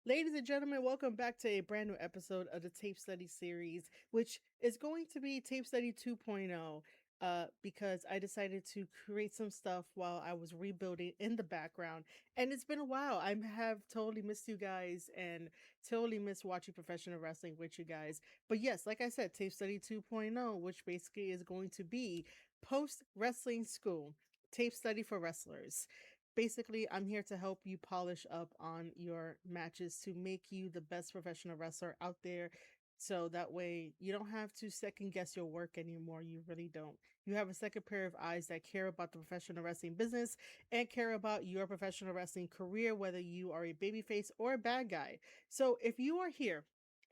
Ladies and gentlemen, welcome back to a brand new episode of the Tape Study series, which is going to be Tape Study 2.0 because I decided to create some stuff while I was rebuilding in the background. And it's been a while. I have totally missed you guys and totally missed watching professional wrestling with you guys. But yes, like I said, Tape Study 2.0, which basically is going to be post wrestling school, tape study for wrestlers. Basically, I'm here to help you polish up on your matches to make you the best professional wrestler out there. So that way you don't have to second guess your work anymore. You really don't. You have a second pair of eyes that care about the professional wrestling business and care about your professional wrestling career, whether you are a babyface or a bad guy. So if you are here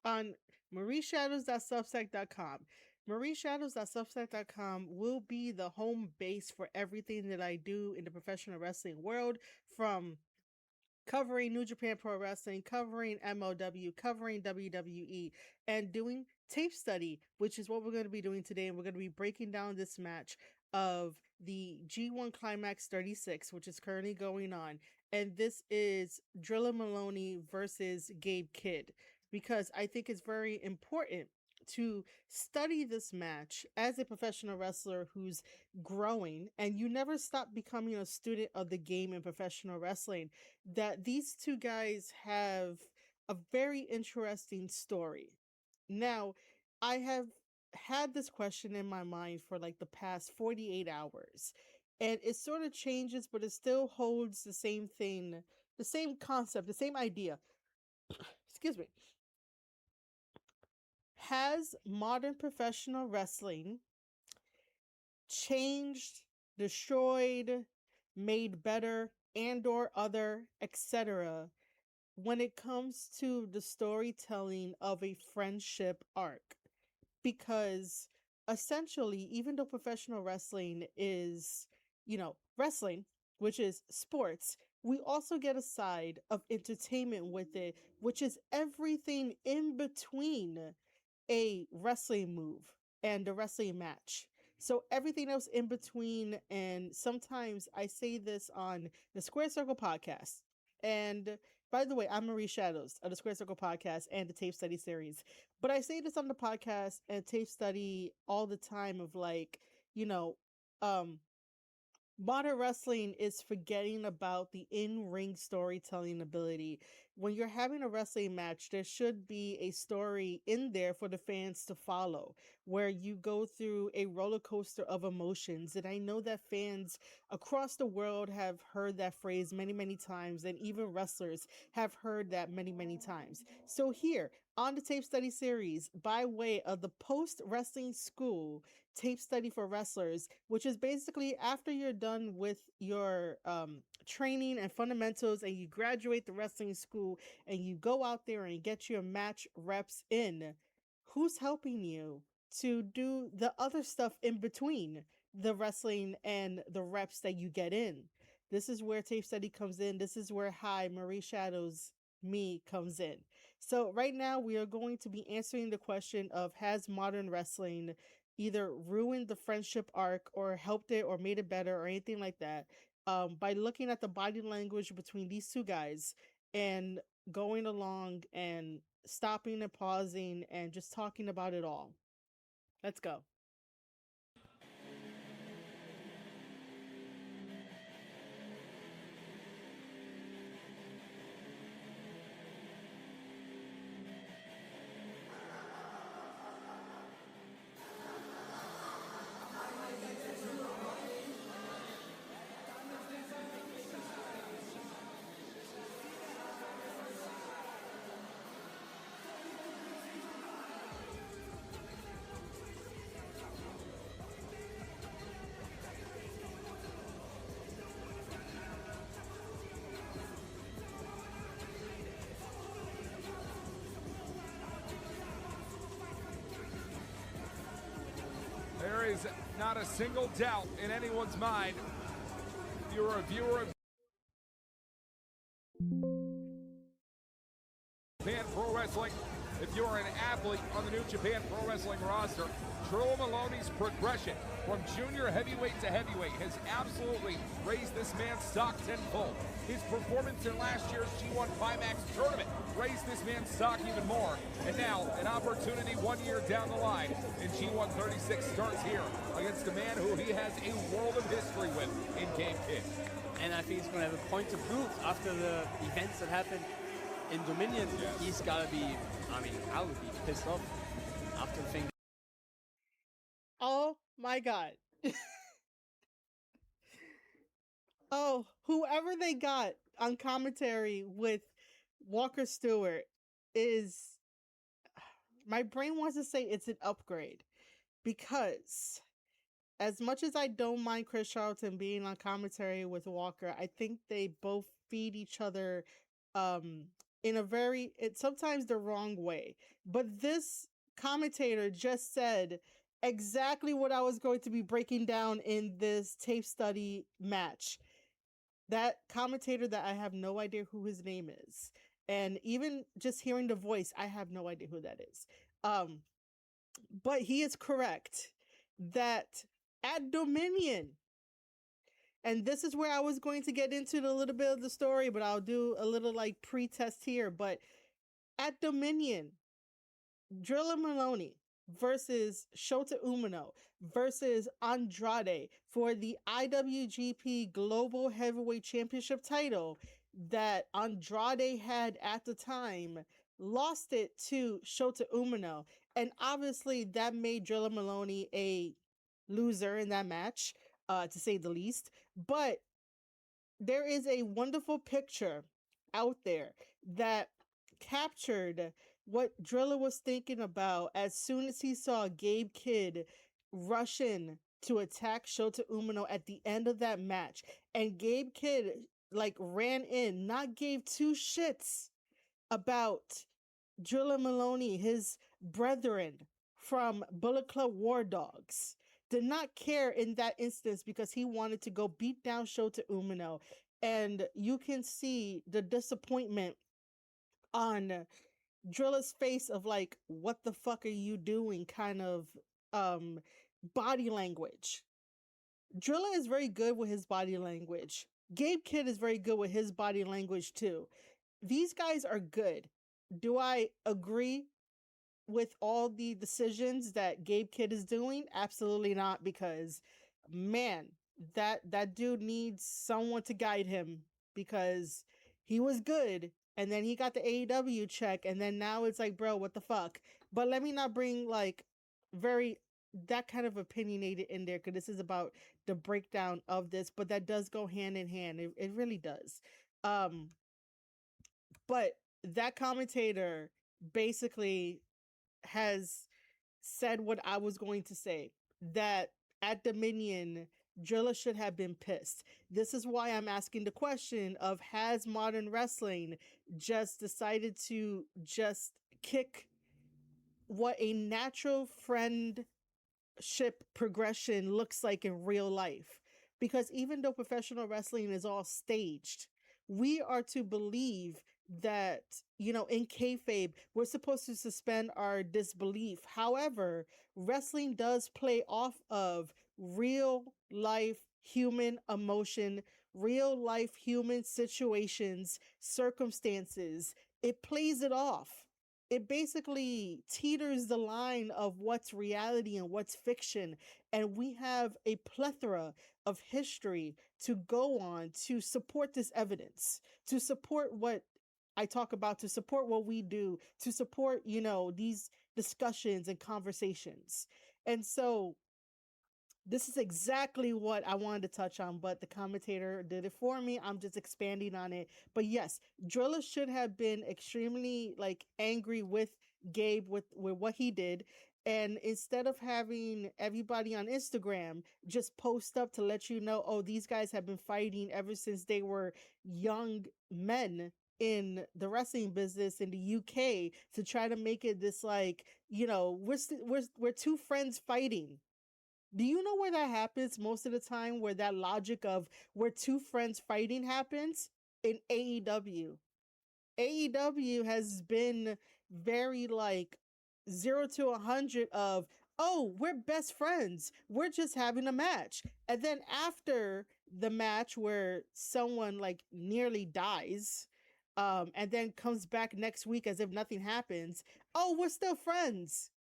on marieshadows.substack.com, marieshadows.substack.com will be the home base for everything that I do in the professional wrestling world, from covering New Japan Pro Wrestling, covering MLW, covering WWE, and doing tape study, which is what we're going to be doing today. And we're going to be breaking down this match of the G1 Climax 36, which is currently going on. And this is Drilla Moloney versus Gabe Kidd, because I think it's very important to study this match as a professional wrestler who's growing, and you never stop becoming a student of the game in professional wrestling, that these two guys have a very interesting story. Now, I have had this question in my mind for like the past 48 hours, and it sort of changes, but it still holds the same thing, the same concept, the same idea. Excuse me. Has modern professional wrestling changed, destroyed, made better, and or other, etc., when it comes to the storytelling of a friendship arc? Because essentially, even though professional wrestling is, wrestling, which is sports, we also get a side of entertainment with it, which is everything in between a wrestling move and a wrestling match. So everything else in between, and sometimes I say this on the Square Circle podcast. And by the way, I'm Marie Shadows of the Square Circle podcast and the Tape Study series. But I say this on the podcast and Tape Study all the time of like, you know, um, modern wrestling is forgetting about the in-ring storytelling ability. When you're having a wrestling match, there should be a story in there for the fans to follow, where you go through a roller coaster of emotions. And I know that fans across the world have heard that phrase many, many times, and even wrestlers have heard that many, many times. So here on the Tape Study series, by way of the post-wrestling school tape study for wrestlers, which is basically after you're done with your training and fundamentals and you graduate the wrestling school and you go out there and get your match reps in, who's helping you to do the other stuff in between the wrestling and the reps that you get in? This is where tape study comes in. This is where Hi Marie Shadows me comes in. So right now we are going to be answering the question of, has modern wrestling either ruined the friendship arc or helped it or made it better or anything like that, by looking at the body language between these two guys and going along and stopping and pausing and just talking about it all. Let's go. There is not a single doubt in anyone's mind. If you're a viewer of Fan Pro Wrestling, If you're an athlete on the New Japan Pro Wrestling roster, Drilla Moloney's progression from junior heavyweight to heavyweight has absolutely raised this man's stock tenfold. His performance in last year's G1 Climax tournament raised this man's stock even more. And now, an opportunity 1 year down the line in G1 36 starts here against a man who he has a world of history with in Gabe Kidd. And I think he's going to have a point to prove after the events that happened in Dominion. Yes. He's got to be, I mean, I would be pissed off after the thing. Oh my God. Oh, whoever they got on commentary with Walker Stewart is, my brain wants to say it's an upgrade, because as much as I don't mind Chris Charlton being on commentary with Walker, I think they both feed each other in a very, sometimes the wrong way. But this commentator just said exactly what I was going to be breaking down in this tape study match. That commentator that I have no idea who his name is. And even just hearing the voice, I have no idea who that is. But he is correct that at Dominion, and this is where I was going to get into a little bit of the story, but I'll do a little like pre-test here. But at Dominion, Drilla Moloney versus Shota Umino versus Andrade for the IWGP Global Heavyweight Championship title that Andrade had at the time, lost it to Shota Umino. And obviously that made Drilla Moloney a loser in that match, to say the least. But there is a wonderful picture out there that captured what Drilla was thinking about as soon as he saw Gabe Kidd rush in to attack Shota Umino at the end of that match. And Gabe Kidd like ran in, not gave two shits about Drilla Moloney, his brethren from Bullet Club War Dogs. Did not care in that instance because he wanted to go beat down Shota Umino. And you can see the disappointment on Drilla's face of like, what the fuck are you doing kind of body language. Drilla is very good with his body language. Gabe Kidd is very good with his body language too. These guys are good. Do I agree with all the decisions that Gabe Kidd is doing? Absolutely not, because man, that dude needs someone to guide him, because he was good and then he got the AEW check and then now it's like, bro, what the fuck? But let me not bring like very that kind of opinionated in there, because this is about the breakdown of this, but that does go hand in hand. It really does. But that commentator basically has said what I was going to say, that at Dominion, Drilla should have been pissed. This is why I'm asking the question of, has modern wrestling just decided to just kick what a natural friendship progression looks like in real life? Because even though professional wrestling is all staged, we are to believe that, you know, in kayfabe, we're supposed to suspend our disbelief. However, wrestling does play off of real life human emotion, real life human situations, circumstances. It plays it off. It basically teeters the line of what's reality and what's fiction. And we have a plethora of history to go on to support this evidence, to support what I talk about, to support what we do, to support, you know, these discussions and conversations. And so this is exactly what I wanted to touch on, but the commentator did it for me. I'm just expanding on it. But yes, Drilla should have been extremely like angry with Gabe with what he did. And instead of having everybody on Instagram just post up to let you know, oh, these guys have been fighting ever since they were young men in the wrestling business in the UK, to try to make it this like, you know, we're two friends fighting. Do you know where that happens most of the time, where that logic of we're two friends fighting happens? In AEW. AEW has been very like 0 to 100 of, oh, we're best friends. We're just having a match. And then after the match where someone like nearly dies, and then comes back next week as if nothing happens. Oh, we're still friends.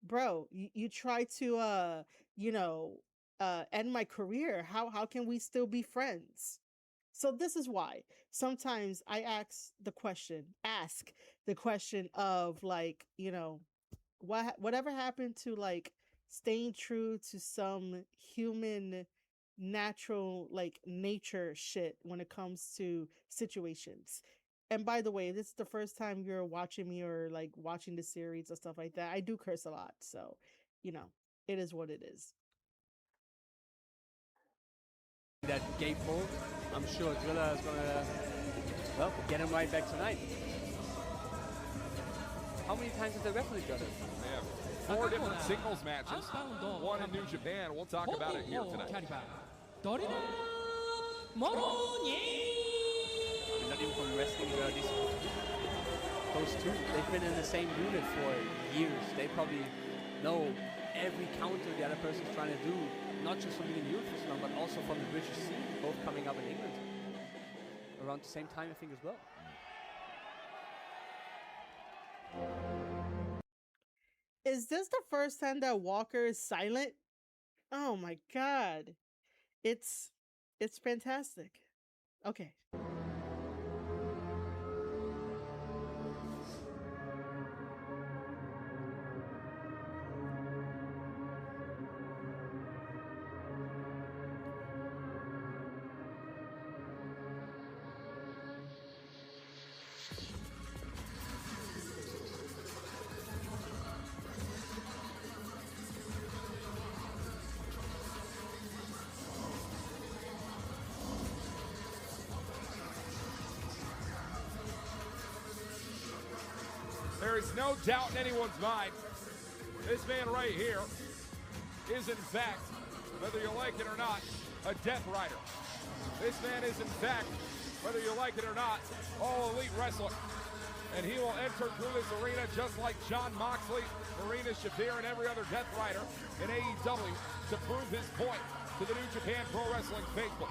Bro, you try to end my career. How can we still be friends? So this is why sometimes I ask the question of like, whatever happened to like staying true to some human natural like nature shit when it comes to situations. And by the way, this is the first time you're watching me or like watching the series or stuff like that. I do curse a lot, so it is what it is. That Gabe pulled, I'm sure Drilla is gonna get him right back tonight. How many times have they wrestled each other? They have 4 different singles matches, one in New Japan. We'll talk about it here tonight. Drilla Moloney. Not even from wrestling, those two, they've been in the same unit for years. They probably know every counter the other person's trying to do, not just from being in Europe for so long, but also from the British scene, both coming up in England around the same time, I think, as well. Is this the first time that Walker is silent? Oh my god. It's fantastic. Okay. There is no doubt in anyone's mind, this man right here is in fact, whether you like it or not, a Death Rider. This man is in fact, whether you like it or not, all elite wrestler. And he will enter through this arena just like Jon Moxley, Marina Shafir, and every other Death Rider in AEW to prove his point to the New Japan Pro Wrestling faithful.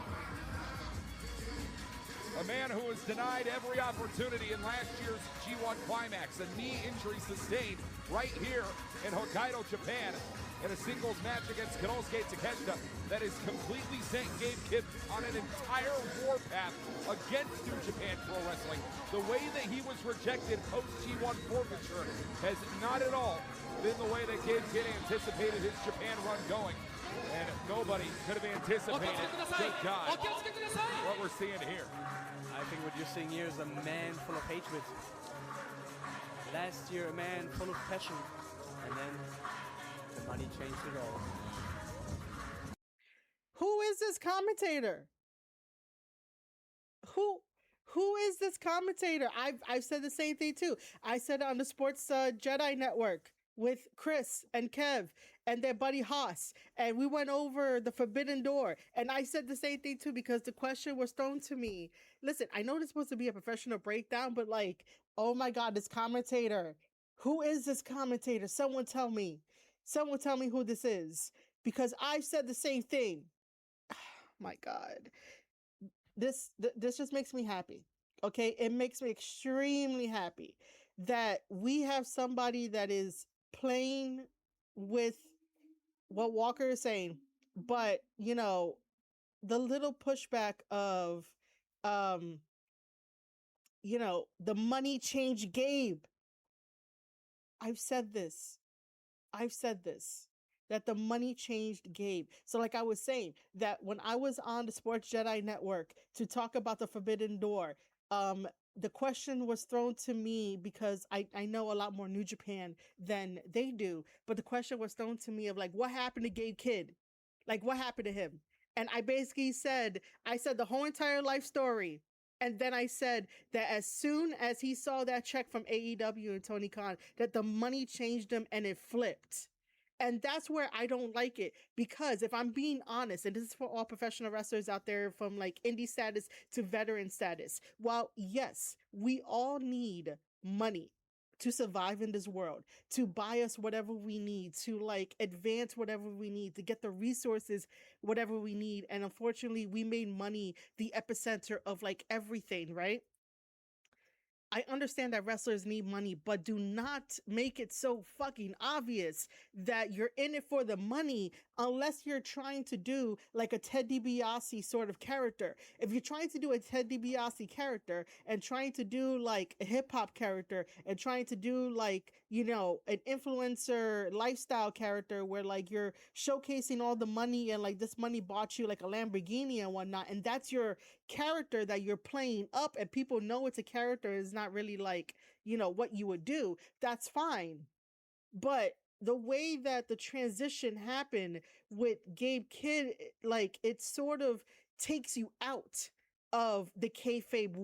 A man who was denied every opportunity in last year's G1 Climax, a knee injury sustained right here in Hokkaido, Japan, in a singles match against Konosuke Takeshita that has completely sent Gabe Kidd on an entire warpath against New Japan Pro Wrestling. The way that he was rejected post-G1 forfeiture has not at all been the way that Gabe Kidd anticipated his Japan run going. And nobody could have anticipated, good God, what we're seeing here. I think what you're seeing here is a man full of hatred. Last year, a man full of passion. And then the money changed it all. Who is this commentator? Who is this commentator? I've said the same thing too. I said it on the Sports Jedi Network with Chris and Kev and their buddy Haas, and we went over the Forbidden Door, and I said the same thing too because the question was thrown to me. Listen, I know this is supposed to be a professional breakdown, but like, oh my god, this commentator. Who is this commentator? Someone tell me. Someone tell me who this is, because I've said the same thing. My god. This just makes me happy. Okay? It makes me extremely happy that we have somebody that is playing with what Walker is saying, but the little pushback of the money changed Gabe. I've said this that the money changed Gabe. So like I was saying, that when I was on the Sports Jedi Network to talk about the Forbidden Door, the question was thrown to me because I know a lot more New Japan than they do, but the question was thrown to me of like, what happened to Gabe Kidd? Like, what happened to him? And I basically said the whole entire life story. And then I said that as soon as he saw that check from AEW and Tony Khan, that the money changed him and it flipped. And that's where I don't like it, because if I'm being honest, and this is for all professional wrestlers out there from like indie status to veteran status, while yes, we all need money to survive in this world, to buy us whatever we need, to like advance whatever we need, to get the resources, whatever we need. And unfortunately, we made money the epicenter of like everything, right? I understand that wrestlers need money, but do not make it so fucking obvious that you're in it for the money unless you're trying to do like a Ted DiBiase sort of character. If you're trying to do a Ted DiBiase character and trying to do like a hip hop character and trying to do like, you know, an influencer lifestyle character where like you're showcasing all the money and like this money bought you like a Lamborghini and whatnot, and that's your character that you're playing up and people know it's a character, is not really like, you know, what you would do, that's fine. But the way that the transition happened with Gabe Kidd, like it sort of takes you out of the kayfabe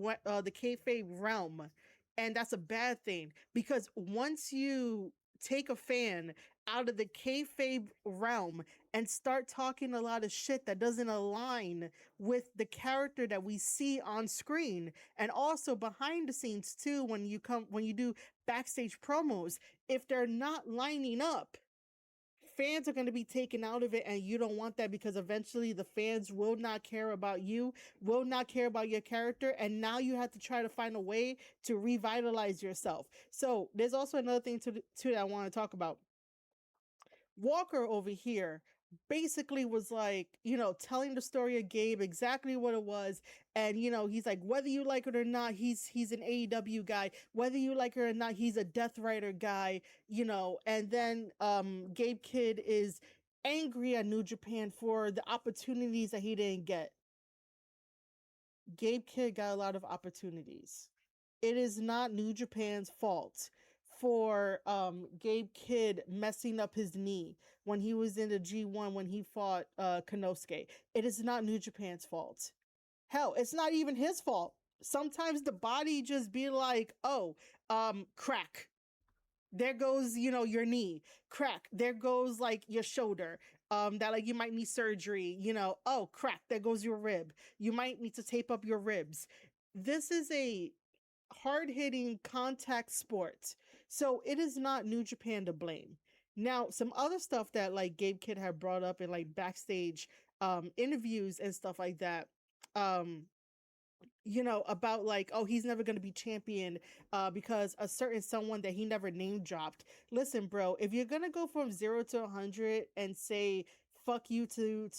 realm, and that's a bad thing, because once you take a fan out of the kayfabe realm and start talking a lot of shit that doesn't align with the character that we see on screen and also behind the scenes too, when you do backstage promos, if they're not lining up, fans are going to be taken out of it, and you don't want that, because eventually the fans will not care about you, will not care about your character, and now you have to try to find a way to revitalize yourself. So there's also another thing too that I want to talk about. Walker over here basically was like, you know, telling the story of Gabe exactly what it was. And, you know, he's like, whether you like it or not, he's an AEW guy. Whether you like it or not, he's a Death Rider guy, you know. And then Gabe Kidd is angry at New Japan for the opportunities that he didn't get. Gabe Kidd got a lot of opportunities. It is not New Japan's fault for Gabe Kidd messing up his knee when he was in the G1 when he fought Konosuke. It is not New Japan's fault. Hell, it's not even his fault. Sometimes the body just be like, oh, crack. There goes, you know, your knee. Crack. There goes like your shoulder. That like you might need surgery, you know. Oh, crack. There goes your rib. You might need to tape up your ribs. This is a hard-hitting contact sport. So it is not New Japan to blame. Now, some other stuff that like Gabe Kidd had brought up in like backstage interviews and stuff like that. You know, about like, oh, he's never going to be champion because a certain someone that he never name dropped. Listen, bro, if you're going to go from 0 to 100 and say fuck you to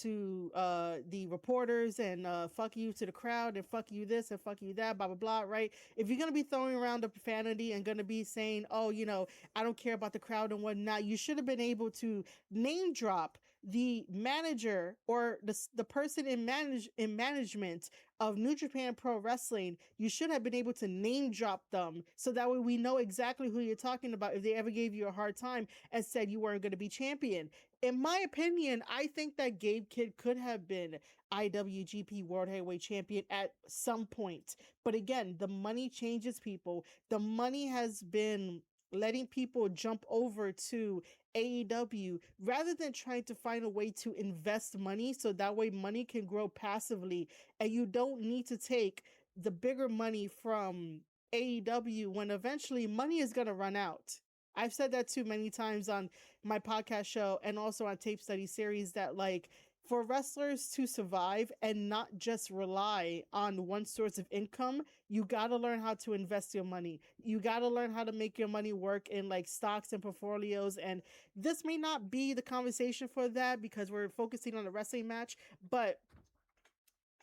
the reporters and fuck you to the crowd and fuck you this and fuck you that, blah blah blah, right? If you're gonna be throwing around the profanity and gonna be saying, oh, you know, I don't care about the crowd and whatnot, you should have been able to name drop the manager or the person in management of New Japan Pro Wrestling. You should have been able to name drop them, so that way we know exactly who you're talking about if they ever gave you a hard time and said you weren't going to be champion. In my opinion, I think that Gabe Kidd could have been IWGP World Heavyweight Champion at some point. But again, the money changes people. The money has been letting people jump over to AEW rather than trying to find a way to invest money, so that way money can grow passively and you don't need to take the bigger money from AEW when eventually money is going to run out. I've said that too many times on my podcast show and also on Tape Study Series, that like for wrestlers to survive and not just rely on one source of income, you got to learn how to invest your money. You got to learn how to make your money work in like stocks and portfolios. And this may not be the conversation for that because we're focusing on a wrestling match, but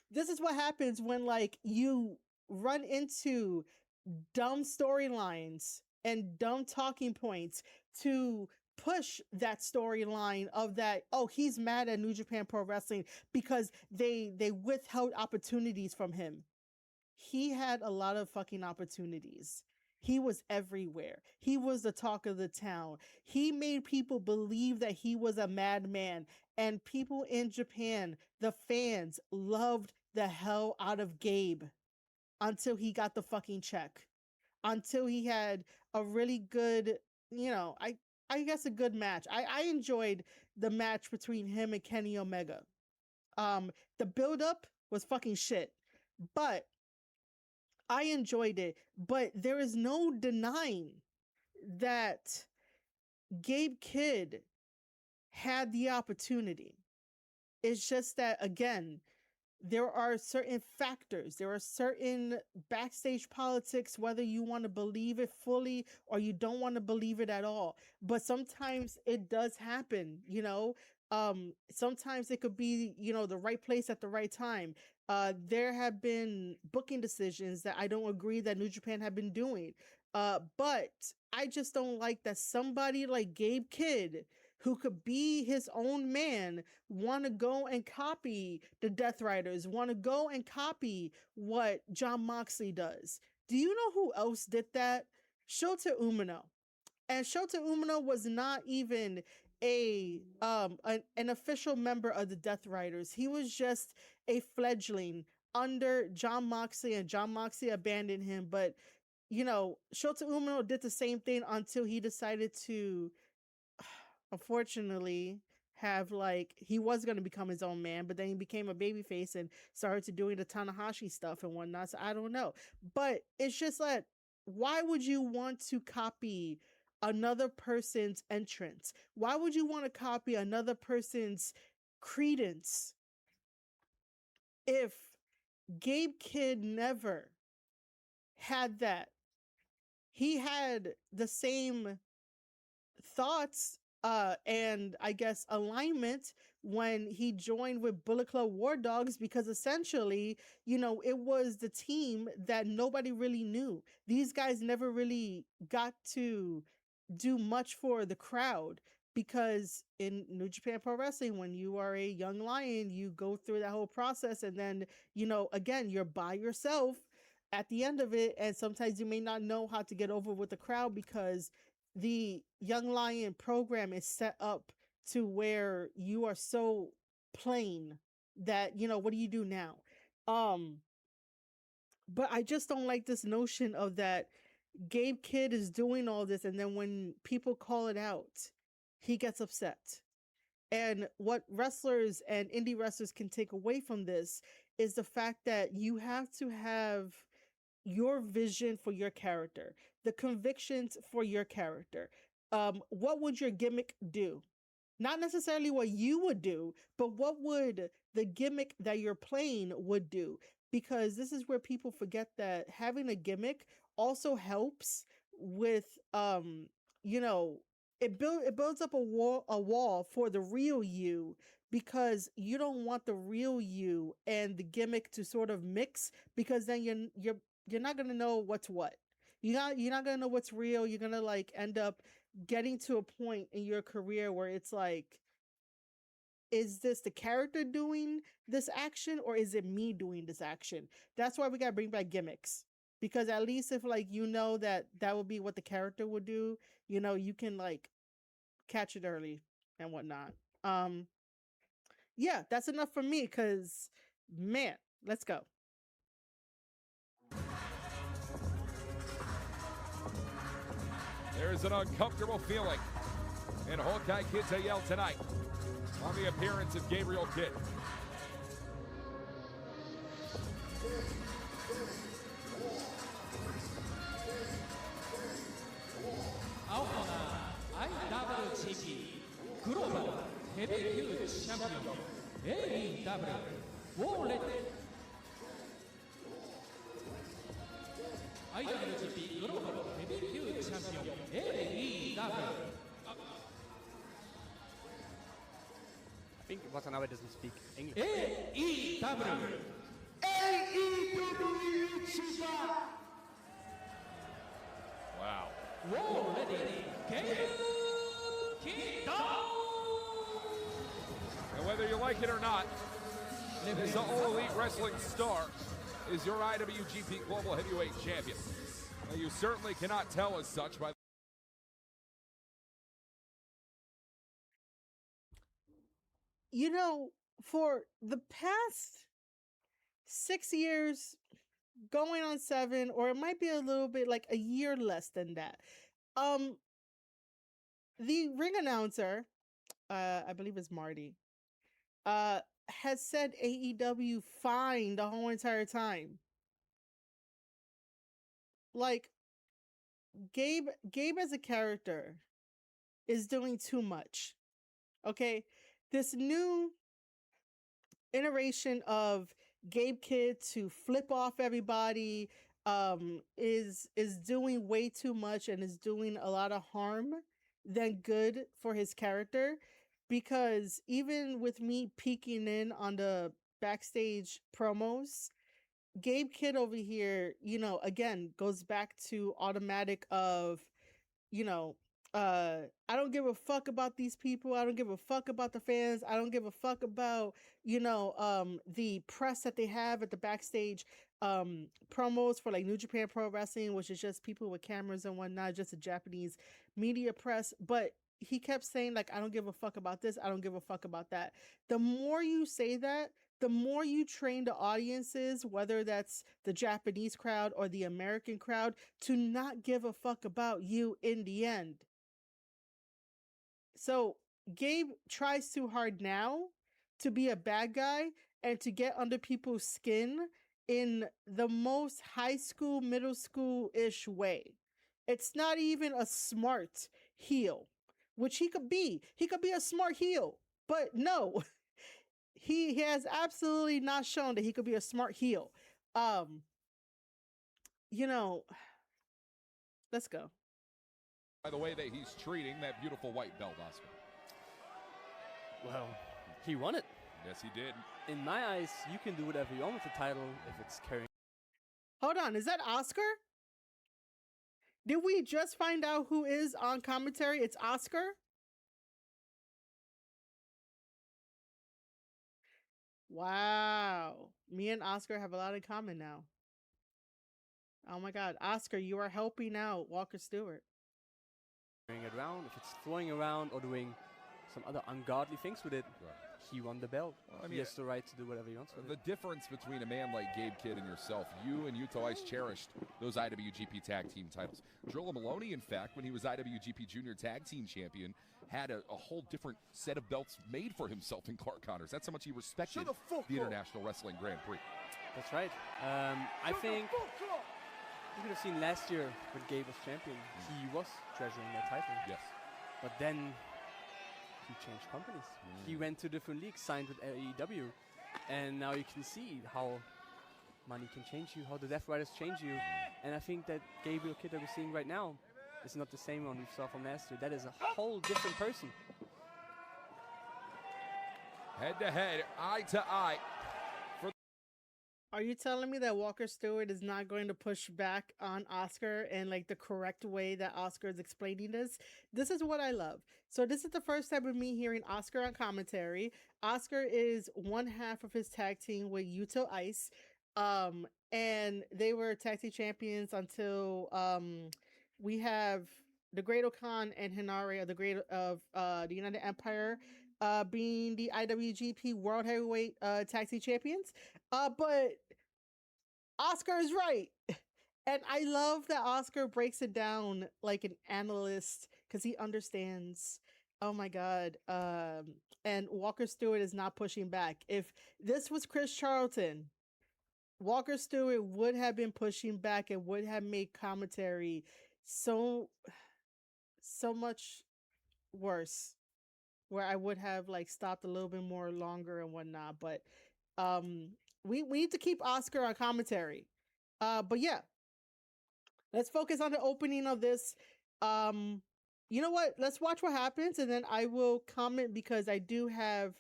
this is what happens when like you run into dumb storylines and dumb talking points to push that storyline of that, oh, he's mad at New Japan Pro Wrestling because they withheld opportunities from him. He had a lot of fucking opportunities. He was everywhere. He was the talk of the town. He made people believe that he was a madman. And people in Japan, the fans, loved the hell out of Gabe until he got the fucking check. Until he had a really good, you know, I guess, a good match. I enjoyed the match between him and Kenny Omega. The build up was fucking shit, but I enjoyed it. But there is no denying that Gabe Kidd had the opportunity. It's just that, again, there are certain factors, there are certain backstage politics, whether you want to believe it fully or you don't want to believe it at all. But sometimes it does happen, you know. Sometimes it could be, you know, the right place at the right time. There have been booking decisions that I don't agree that New Japan have been doing. But I just don't like that somebody like Gabe Kidd, who could be his own man, want to go and copy the Death Riders, want to go and copy what John Moxley does. Do you know who else did that? Shota Umino. And Shota Umino was not even an official member of the Death Riders. He was just a fledgling under John Moxley, and John Moxley abandoned him. But you know, Shota Umino did the same thing until he decided to, unfortunately, have, like, he was going to become his own man, but then he became a babyface and started to doing the Tanahashi stuff and whatnot. So I don't know, but it's just like, why would you want to copy another person's entrance? Why would you want to copy another person's credence if Gabe Kidd never had that? He had the same thoughts and I guess alignment when he joined with Bullet Club War Dogs, because essentially, you know, it was the team that nobody really knew. These guys never really got to do much for the crowd, because in New Japan Pro Wrestling, when you are a young lion, you go through that whole process, and then, you know, again, you're by yourself at the end of it, and sometimes you may not know how to get over with the crowd, because the Young Lion program is set up to where you are so plain that, you know, what do you do now? Um, but I just don't like this notion of that Gabe Kidd is doing all this, and then when people call it out, he gets upset. And what wrestlers and indie wrestlers can take away from this is the fact that you have to have your vision for your character, the convictions for your character. What would your gimmick do? Not necessarily what you would do, but what would the gimmick that you're playing would do? Because this is where people forget that having a gimmick also helps with, you know, it builds up a wall for the real you, because you don't want the real you and the gimmick to sort of mix, because then you're not gonna know what's what. You're not gonna know what's real. You're gonna, like, end up getting to a point in your career where it's like, is this the character doing this action, or is it me doing this action? That's why we gotta bring back gimmicks, because at least if, like, you know that that would be what the character would do, you know, you can, like, catch it early and whatnot. Yeah, that's enough for me, because, man, let's go. There is an uncomfortable feeling in Hawkeye Kids AL tonight on the appearance of Gabriel Kidd. IWGP Global Heavyweight Champion AEW World IWGP Global Heavyweight Champion AEW. I think Watanabe doesn't speak English. AEW. Wow. War ready. Gabe Kidd. And whether you like it or not, this All Elite Wrestling star is your IWGP Global Heavyweight Champion. Now, you certainly cannot tell as such by You know, for the past 6 years, going on 7, or it might be a little bit, like, a year less than that, um the ring announcer, I believe it's Marty, has said AEW fine the whole entire time. Like, Gabe as a character is doing too much. Okay? This new iteration of Gabe Kidd to flip off everybody is doing way too much and is doing a lot of harm than good for his character, because even with me peeking in on the backstage promos, Gabe Kidd over here, again goes back to automatic of, you know, I don't give a fuck about these people. I don't give a fuck about the fans. I don't give a fuck about, the press that they have at the backstage promos for like New Japan Pro Wrestling, which is just people with cameras and whatnot, just a Japanese media press. But he kept saying, like, I don't give a fuck about this. I don't give a fuck about that. The more you say that, the more you train the audiences, whether that's the Japanese crowd or the American crowd, to not give a fuck about you in the end. So Gabe tries too hard now to be a bad guy and to get under people's skin in the most high school, middle school-ish way. It's not even a smart heel, which he could be. He could be a smart heel, but no. He has absolutely not shown that he could be a smart heel. Let's go. By the way that he's treating that beautiful white belt, Oscar. Well, he won it. Yes, he did. In my eyes, you can do whatever you want with the title if it's carrying. Hold on, is that Oscar? Did we just find out who is on commentary? It's Oscar? Wow. Me and Oscar have a lot in common now. Oh my God. Oscar, you are helping out Walker Stewart. Carrying it around, if it's throwing around or doing some other ungodly things with it, Right. he won the belt. I mean, he has the right to do whatever he wants with The it. difference between a man like Gabe Kidd and yourself, you and Yuto Ice cherished those IWGP Tag Team titles. Drilla Moloney, in fact, when he was IWGP Junior Tag Team Champion, had a whole different set of belts made for himself in Clark Connors. That's how much he respected the International Wrestling Grand Prix. That's right. I think you could have seen last year when Gabe was champion, he was treasuring that title. Yes. But then he changed companies. He went to different leagues, signed with AEW, and now you can see how money can change you, how the Death Riders change you. And I think that Gabriel Kidd that we're seeing right now is not the same one we saw from last year. That is a whole different person. Head to head, eye to eye. Are you telling me that Walker Stewart is not going to push back on Oscar in like the correct way that Oscar is explaining this? This is what I love. So this is the first time of me hearing Oscar on commentary. Oscar is one half of his tag team with Yuto Ice. And they were tag team champions until we have the Great Okan and Hinare of the United Empire being the IWGP World Heavyweight Tag Team Champions. But Oscar is right. And I love that Oscar breaks it down like an analyst because he understands. Oh my God. And Walker Stewart is not pushing back. If this was Chris Charlton, Walker Stewart would have been pushing back and would have made commentary so much worse, where I would have like stopped a little bit more longer and whatnot. But we need to keep Oscar on commentary. But yeah, let's focus on the opening of this. You know what? Let's watch what happens, and then I will comment because I do have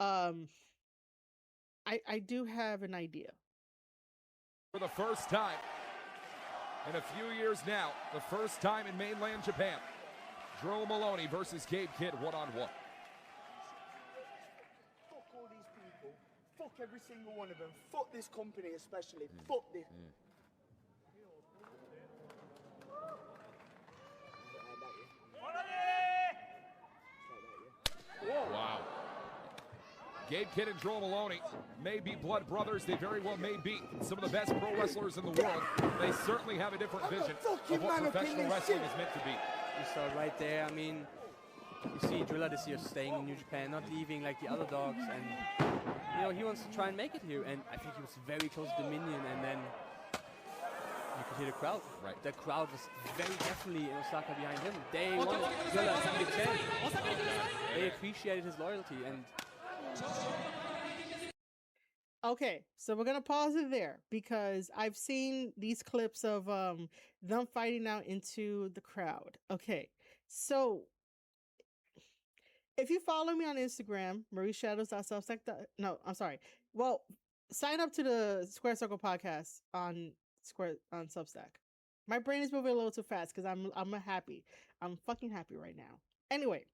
I do have an idea. For the first time in a few years now, the first time in mainland Japan, Drilla Moloney versus Gabe Kidd one-on-one. Fuck all these people. Fuck every single one of them. Fuck this company especially. Fuck this. Wow. Gabe Kidd and Drilla Moloney may be blood brothers. They very well may be some of the best pro wrestlers in the world. They certainly have a different vision of what professional wrestling is meant to be. You saw right there. I mean, You see Drilla this year staying in New Japan, not leaving like the other dogs, and you know he wants to try and make it here. And I think he was very close to Dominion, and then you could hear the crowd. Right. The crowd was very definitely in Osaka behind him. They wanted Drilla to be the champ. They appreciated his loyalty, and Okay, so we're gonna pause it there because I've seen these clips of them fighting out into the crowd. Okay, so if you follow me on Instagram, marieshadows.substack. No, I'm sorry. Well, sign up to the Square Circle podcast on Substack. My brain is moving a little too fast because I'm happy. I'm fucking happy right now. Anyway,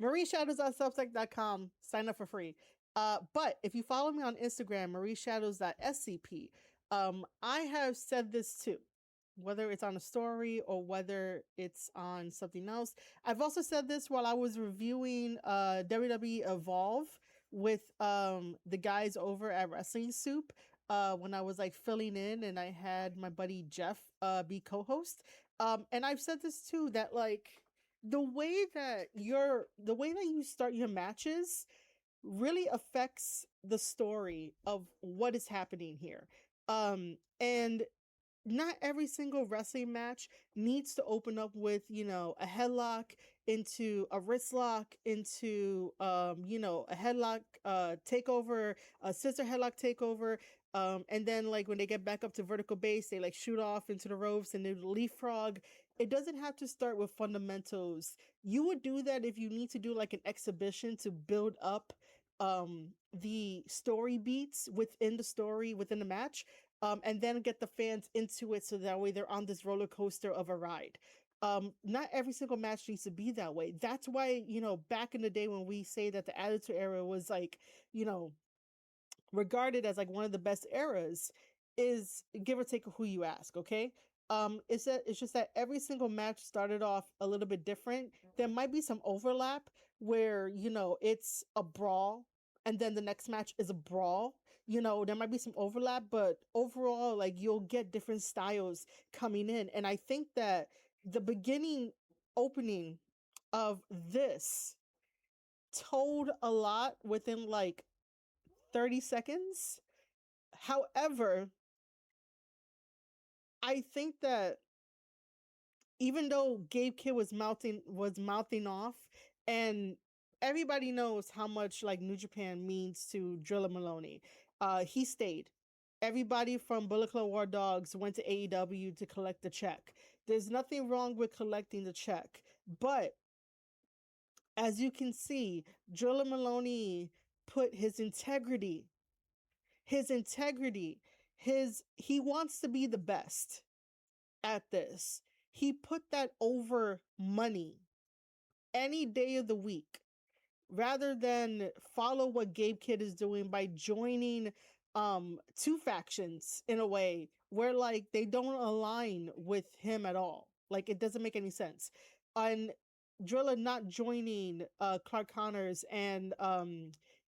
marieshadows.substack.com. Sign up for free. But if you follow me on Instagram, marieshadows.scp, I have said this too, whether it's on a story or whether it's on something else. I've also said this while I was reviewing WWE Evolve with the guys over at Wrestling Soup when I was like filling in and I had my buddy Jeff be co-host. And I've said this too, that like the way that you start your matches really affects the story of what is happening here. And not every single wrestling match needs to open up with, you know, a headlock into a wrist lock into, you know, a headlock takeover, a scissor headlock takeover. And then like when they get back up to vertical base, they like shoot off into the ropes and they leapfrog. It doesn't have to start with fundamentals. You would do that if you need to do like an exhibition to build up the story beats within the story, within the match, and then get the fans into it so that way they're on this roller coaster of a ride. Not every single match needs to be that way. That's why, you know, back in the day when we say that the Attitude Era was like, you know, regarded as like one of the best eras, is give or take who you ask, okay? It's just that every single match started off a little bit different. There might be some overlap where, you know, it's a brawl and then the next match is a brawl. You know, there might be some overlap, but overall, like, you'll get different styles coming in. And I think that the beginning opening of this told a lot within like 30 seconds. However, I think that even though Gabe Kidd was mouthing off, and everybody knows how much like New Japan means to Drilla Moloney, he stayed. Everybody from Bullet Club War Dogs went to AEW to collect the check. There's nothing wrong with collecting the check, but as you can see, Drilla Moloney put his integrity, he wants to be the best at this. He put that over money any day of the week rather than follow what Gabe Kidd is doing by joining two factions in a way where like they don't align with him at all. Like it doesn't make any sense. And Drilla not joining Clark Connors and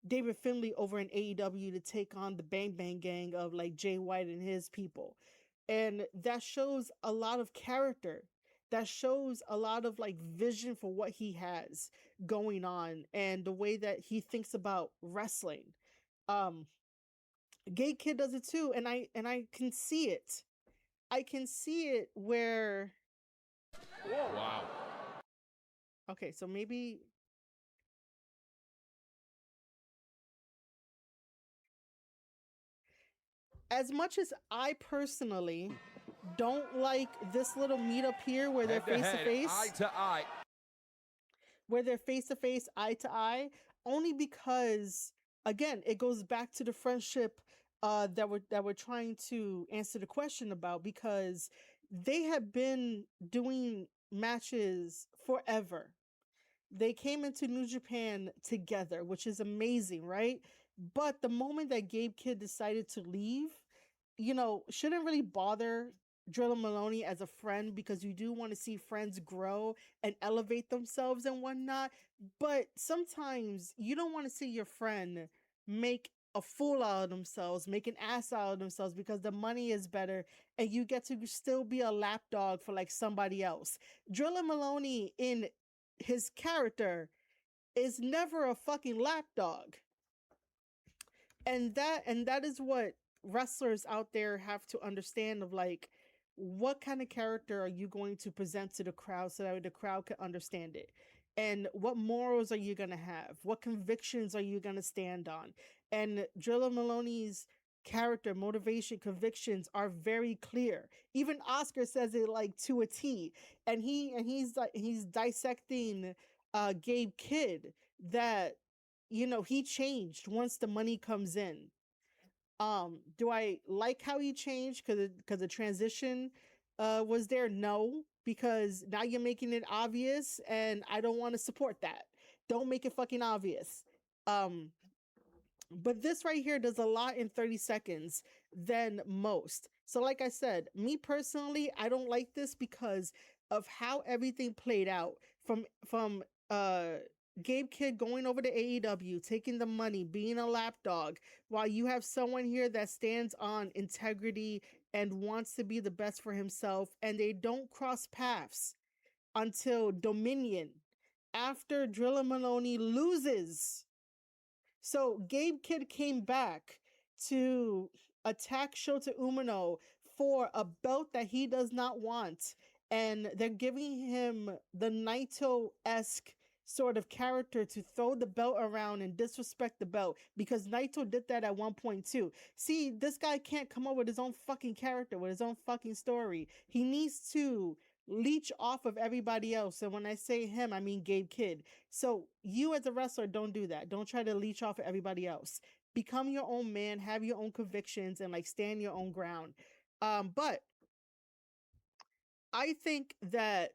David Finlay over in AEW to take on the Bang Bang gang of like Jay White and his people. And that shows a lot of character. That shows a lot of like vision for what he has going on and the way that he thinks about wrestling. Gabe Kidd does it too, and I can see it. I can see it where. Whoa. Wow. Okay, so maybe. As much as I personally don't like this little meetup here where they're face to face, eye to eye, where they're face to face, eye to eye, only because again it goes back to the friendship that we're trying to answer the question about, because they have been doing matches forever. They came into New Japan together, which is amazing, right? But the moment that Gabe Kidd decided to leave, you know, shouldn't really bother Drilla Moloney as a friend, because you do want to see friends grow and elevate themselves and whatnot. But sometimes you don't want to see your friend make a fool out of themselves, make an ass out of themselves because the money is better and you get to still be a lapdog for like somebody else. Drilla Moloney in his character is never a fucking lapdog. And that is what wrestlers out there have to understand of like, what kind of character are you going to present to the crowd so that the crowd can understand it? And what morals are you going to have? What convictions are you going to stand on? And Drilla Moloney's character, motivation, convictions are very clear. Even Oscar says it like to a T. And he's dissecting Gabe Kidd that, you know, he changed once the money comes in. Do I like how he changed because the transition was there? No, because now you're making it obvious, and I don't want to support that. Don't make it fucking obvious. But this right here does a lot in 30 seconds than most. So like I said, me personally, I don't like this because of how everything played out from Gabe Kidd going over to AEW, taking the money, being a lapdog, while you have someone here that stands on integrity and wants to be the best for himself, and they don't cross paths until Dominion, after Drilla Moloney loses. So Gabe Kidd came back to attack Shota Umino for a belt that he does not want, and they're giving him the Naito-esque sort of character to throw the belt around and disrespect the belt, because Naito did that at one point too. See, this guy can't come up with his own fucking character, with his own fucking story. He needs to leech off of everybody else. And when I say him, I mean Gabe Kidd. So you as a wrestler, don't do that. Don't try to leech off of everybody else. Become your own man, have your own convictions, and like stand your own ground. But I think that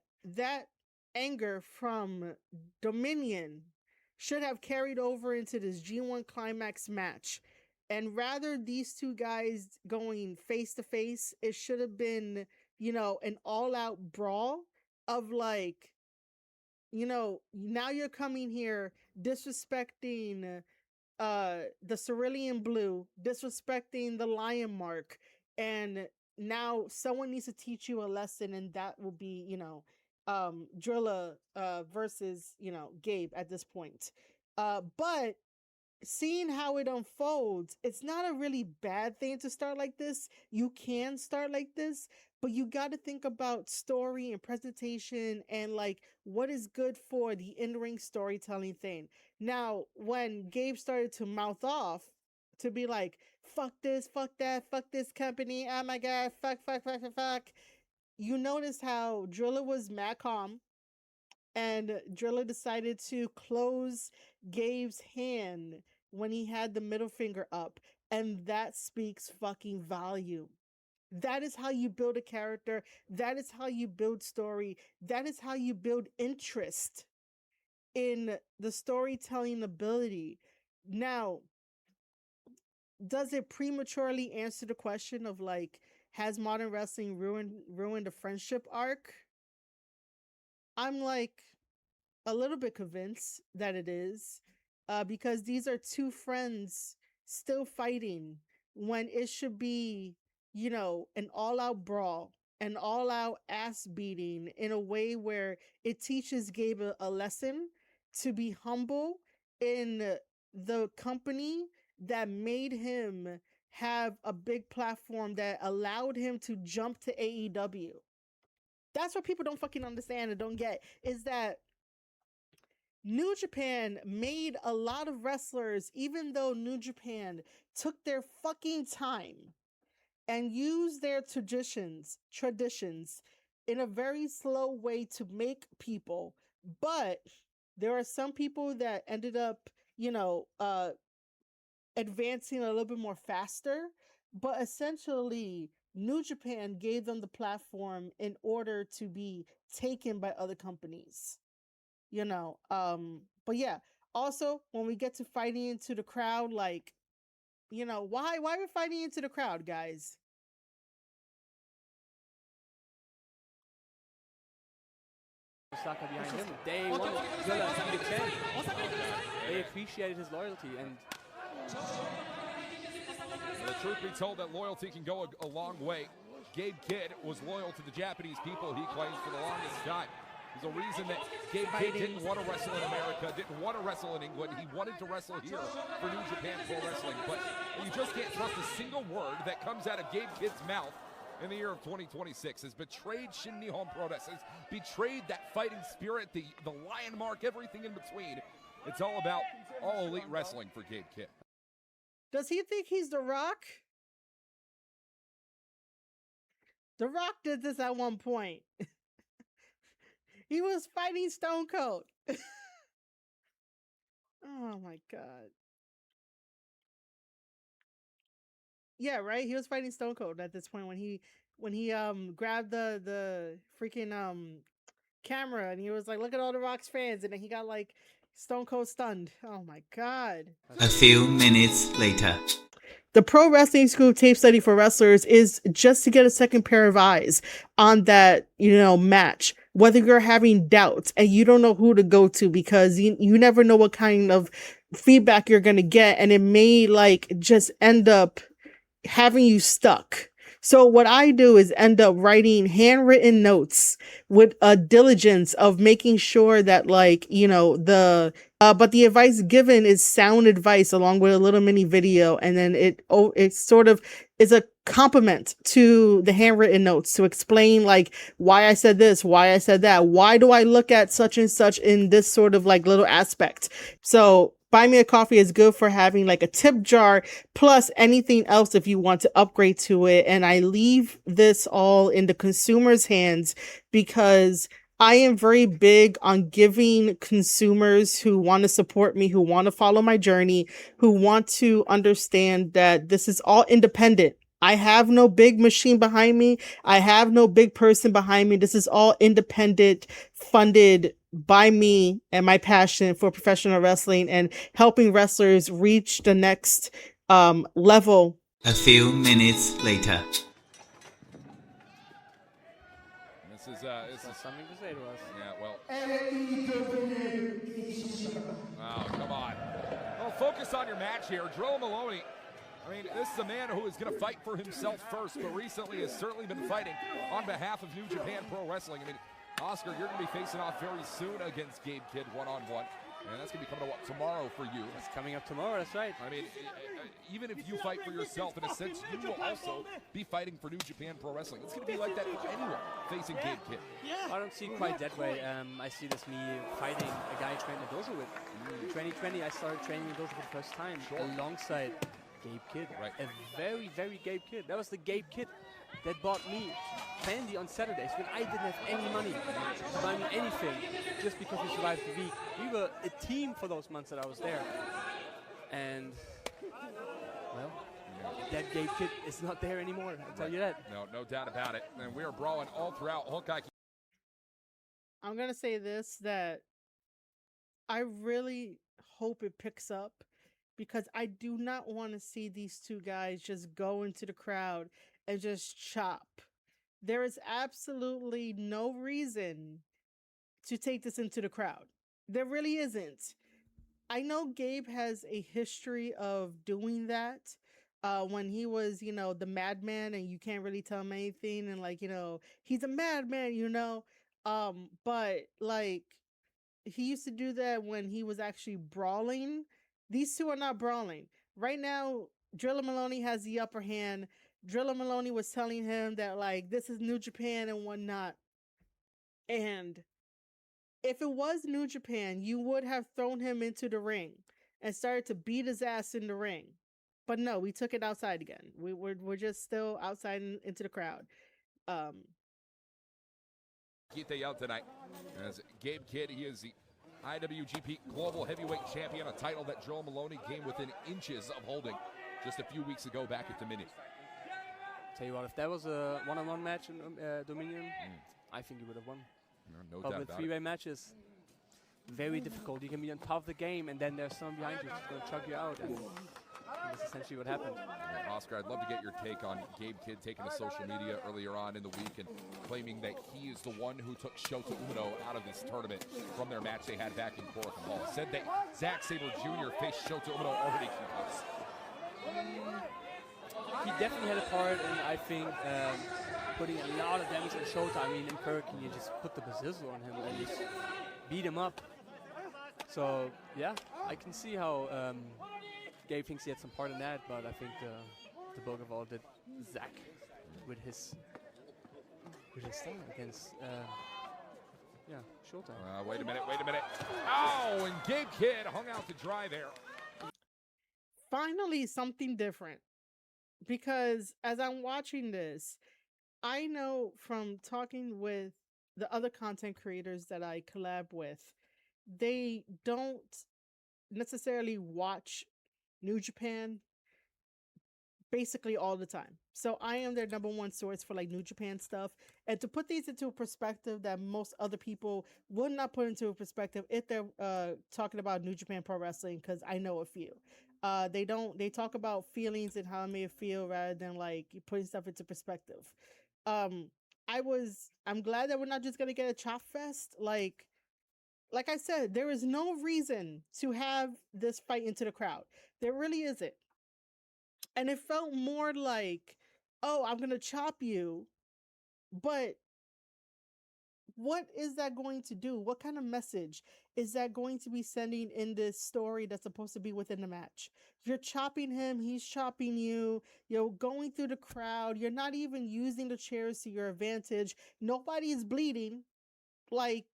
anger from Dominion should have carried over into this G1 Climax match. And rather these two guys going face to face, it should have been, you know, an all-out brawl of like, you know, now you're coming here disrespecting the Cerulean Blue, disrespecting the Lion Mark, and now someone needs to teach you a lesson, and that will be, you know, Drilla versus, you know, Gabe at this point. But seeing how it unfolds, it's not a really bad thing to start like this. You can start like this, but you got to think about story and presentation and like what is good for the in-ring storytelling thing. Now, when Gabe started to mouth off to be like, fuck this, fuck that, fuck this company, oh my god, fuck, you notice how Drilla was mad calm, and Drilla decided to close Gabe's hand when he had the middle finger up, and that speaks fucking volume. That is how you build a character. That is how you build story. That is how you build interest in the storytelling ability. Now, does it prematurely answer the question of like, has modern wrestling ruined a friendship arc? I'm like a little bit convinced that it is, because these are two friends still fighting when it should be, you know, an all-out brawl, an all-out ass beating in a way where it teaches Gabe a lesson to be humble in the company that made him have a big platform that allowed him to jump to AEW. That's what people don't fucking understand and don't get, is that New Japan made a lot of wrestlers, even though New Japan took their fucking time and used their traditions in a very slow way to make people. But there are some people that ended up, you know, advancing a little bit more faster, but essentially New Japan gave them the platform in order to be taken by other companies, you know. But yeah, also when we get to fighting into the crowd, like, you know, why we're fighting into the crowd, guys? Osaka behind him. They wanted Drilla to be the champ. They appreciated his loyalty, and the truth be told, that loyalty can go a long way. Gabe Kidd was loyal to the Japanese people, he claims, for the longest time. There's a reason that Gabe Kidd didn't want to wrestle in America, didn't want to wrestle in England. He wanted to wrestle here for New Japan Pro Wrestling. But you just can't trust a single word that comes out of Gabe Kidd's mouth in the year of 2026. Has betrayed Shin Nihon Pro Wrestling, has betrayed that fighting spirit, the lion mark, everything in between. It's all about all elite wrestling for Gabe Kidd. Does he think he's The Rock? The Rock did this at one point. He was fighting Stone Cold. Oh my God. Yeah, right? He was fighting Stone Cold at this point when he grabbed the freaking camera and he was like, look at all the Rock's fans, and then he got like Stone Cold stunned. Oh my God. A few minutes later. The Pro Wrestling School tape study for wrestlers is just to get a second pair of eyes on that, match. Whether you're having doubts and you don't know who to go to because you never know what kind of feedback you're going to get, and it may like just end up having you stuck. So what I do is end up writing handwritten notes with a diligence of making sure that but the advice given is sound advice along with a little mini video. And then it sort of is a complement to the handwritten notes to explain like why I said this, why I said that. Why do I look at such and such in this sort of like little aspect? So Buy Me a Coffee is good for having like a tip jar plus anything else if you want to upgrade to it. And I leave this all in the consumer's hands because I am very big on giving consumers who want to support me, who want to follow my journey, who want to understand that this is all independent. I have no big machine behind me. I have no big person behind me. This is all independent, funded by me and my passion for professional wrestling and helping wrestlers reach the next level. A few minutes later. This is something to say to us. Yeah, well. Oh, come on. Well, focus on your match here. Drilla Moloney. I mean, this is a man who is going to fight for himself first, but recently has certainly been fighting on behalf of New Japan Pro Wrestling. I mean, Oscar, you're going to be facing off very soon against Gabe Kidd one-on-one. And that's going to be coming up tomorrow for you. It's coming up tomorrow, that's right. I mean, even if you fight for yourself, in a sense, you will also be fighting for New Japan Pro Wrestling. It's going to be like that for anyone facing Gabe Kidd. Yeah. I don't see it quite that way. I see this me fighting a guy I trained in dojo with. In 2020, I started training in dojo for the first time alongside Gabe Kidd. Right. A very, very Gabe Kidd. That was the Gabe Kidd that bought me candy on Saturdays when I didn't have any money to buy me anything just because we survived the week. We were a team for those months that I was there. And, well, that Gabe Kidd is not there anymore, I'll tell you that. No doubt about it. And we are brawling all throughout Hawkeye. I'm going to say this, that I really hope it picks up because I do not want to see these two guys just go into the crowd and just chop. There is absolutely no reason to take this into the crowd. There really isn't. I know Gabe has a history of doing that when he was, the madman and you can't really tell him anything. And he's a madman, but like he used to do that when he was actually brawling. These two are not brawling. Right now, Drilla Moloney has the upper hand. Drilla Moloney was telling him that, this is New Japan and whatnot. And if it was New Japan, you would have thrown him into the ring and started to beat his ass in the ring. But no, we took it outside again. We're just still outside into the crowd. Keith out tonight. As Gabe Kidd, he is the IWGP Global Heavyweight Champion, a title that Drilla Moloney came within inches of holding just a few weeks ago back at Dominion. Tell you what, if that was a one-on-one match in Dominion, I think he would have won. No but doubt with about three-way matches, very difficult. You can be on top of the game, and then there's someone behind you who's going to chug you out. And that's essentially what happened. Yeah, Oscar, I'd love to get your take on Gabe Kidd taking to social media earlier on in the week and claiming that he is the one who took Shota Umino out of this tournament from their match they had back in Korakuen Hall. Said that Zack Sabre Jr. faced Shota Umino already concussed. He definitely had a part, and I think putting a lot of damage on Shota. I mean, in Kurkin, you just put the Bazizzle on him and just beat him up. So, yeah, I can see how Gabe thinks he had some part in that, but I think the bulk of all did Zach with his style against, Shota. Wait a minute. Oh, and Gabe Kidd hung out to dry there. Finally, something different. Because as I'm watching this, I know from talking with the other content creators that I collab with, they don't necessarily watch New Japan basically all the time. So I am their number one source for like New Japan stuff. And to put these into a perspective that most other people would not put into a perspective if they're talking about New Japan Pro Wrestling, because I know a few. They talk about feelings and how it may feel rather than like putting stuff into perspective. I'm glad that we're not just gonna get a chop fest. Like I said, there is no reason to have this fight into the crowd. There really isn't. And it felt more like, oh, I'm gonna chop you, but what is that going to do? What kind of message is that going to be sending in this story that's supposed to be within the match? You're chopping him, he's chopping you, you're going through the crowd, you're not even using the chairs to your advantage, nobody is bleeding. Like,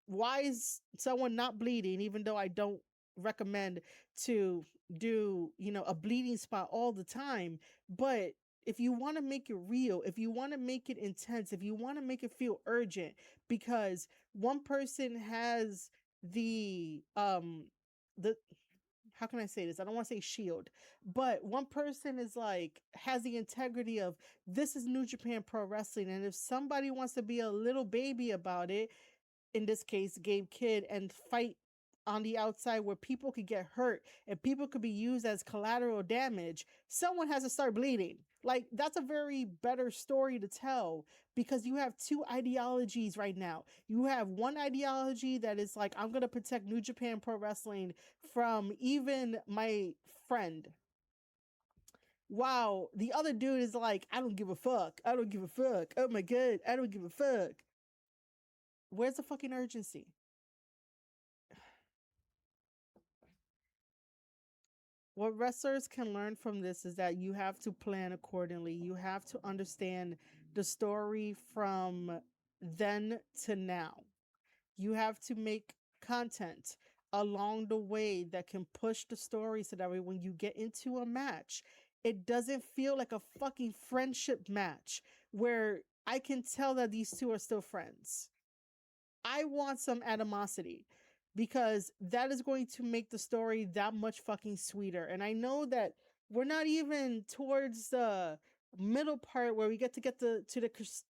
why is someone not bleeding, even though I don't recommend to do, a bleeding spot all the time? But if you want to make it real, if you want to make it intense, if you want to make it feel urgent, because one person has the how can I say this? I don't want to say shield, but one person is like, has the integrity of, this is New Japan Pro Wrestling. And if somebody wants to be a little baby about it, in this case, Gabe Kidd, and fight on the outside where people could get hurt and people could be used as collateral damage, someone has to start bleeding. Like, that's a very better story to tell, because you have two ideologies right now. You have one ideology that is like, I'm going to protect New Japan Pro Wrestling from even my friend. Wow. The other dude is like, I don't give a fuck. I don't give a fuck. Oh my God. I don't give a fuck. Where's the fucking urgency? What wrestlers can learn from this is that you have to plan accordingly. You have to understand the story from then to now. You have to make content along the way that can push the story so that way when you get into a match, it doesn't feel like a fucking friendship match where I can tell that these two are still friends. I want some animosity, because that is going to make the story that much fucking sweeter. And I know that we're not even towards the middle part where we get to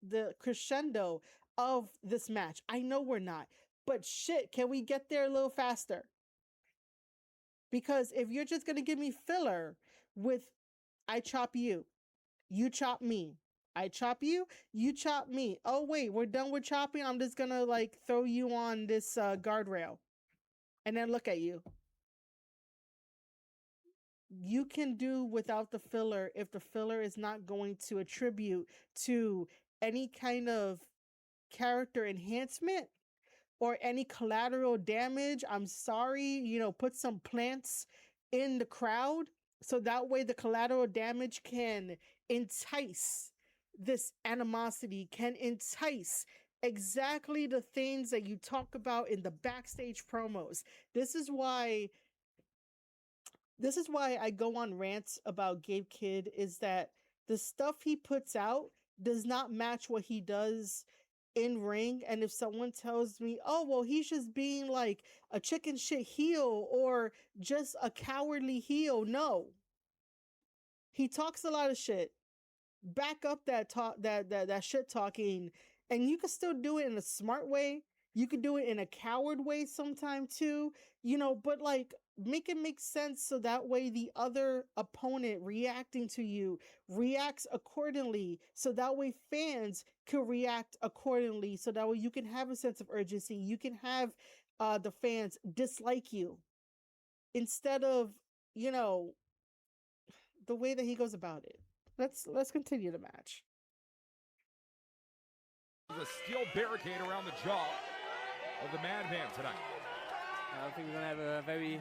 the crescendo of this match. I know we're not, but shit, can we get there a little faster? Because if you're just going to give me filler with, I chop you, you chop me, I chop you, you chop me. Oh wait, we're done with chopping. I'm just gonna like throw you on this guardrail and then look at you. You can do without the filler if the filler is not going to attribute to any kind of character enhancement or any collateral damage. I'm sorry, put some plants in the crowd so that way the collateral damage can entice this animosity, can entice exactly the things that you talk about in the backstage promos. This is why I go on rants about Gabe Kidd, is that the stuff he puts out does not match what he does in ring. And if someone tells me, oh, well, he's just being like a chicken shit heel or just a cowardly heel, no. He talks a lot of shit. Back up that talk, that shit talking, and you can still do it in a smart way. You could do it in a coward way sometime too, but like make it make sense so that way the other opponent reacting to you reacts accordingly, so that way fans can react accordingly, so that way you can have a sense of urgency. You can have the fans dislike you instead of, the way that he goes about it. Let's continue the match. There's a steel barricade around the jaw of the Madman tonight. I think we're going to have a very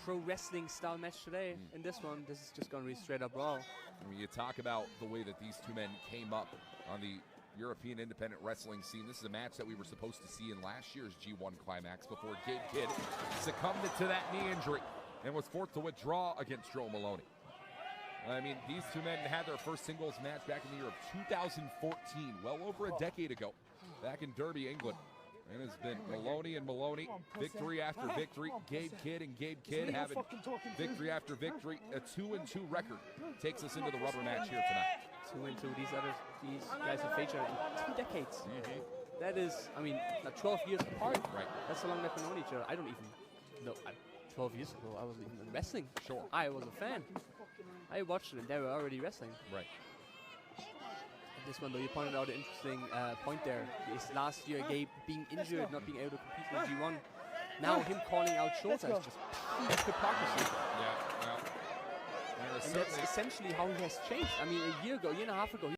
pro wrestling style match today. In this one, this is just going to be straight up brawl. I mean, you talk about the way that these two men came up on the European independent wrestling scene. This is a match that we were supposed to see in last year's G1 Climax before Gabe Kidd succumbed to that knee injury and was forced to withdraw against Drilla Moloney. I mean, these two men had their first singles match back in the year of 2014, well over a decade ago, back in Derby, England. And it's been Moloney and Moloney, victory after victory. Gabe Kidd and Gabe Kidd having victory after victory. A 2-2 record takes us into the rubber match here tonight. 2-2. These guys have faced each other in 2 decades. That is, I mean, 12 years apart. Right. That's how long they've known each other. I don't even know. 12 years ago, I was even in wrestling. Sure. I was a fan. I watched them. They were already wrestling. Right. This one, though, you pointed out an interesting point there. Is last year Gabe being injured, not being able to compete in the G1. Now him calling out Shota is just peak hypocrisy. Yeah, well, and that's essentially how he has changed. I mean, a year and a half ago,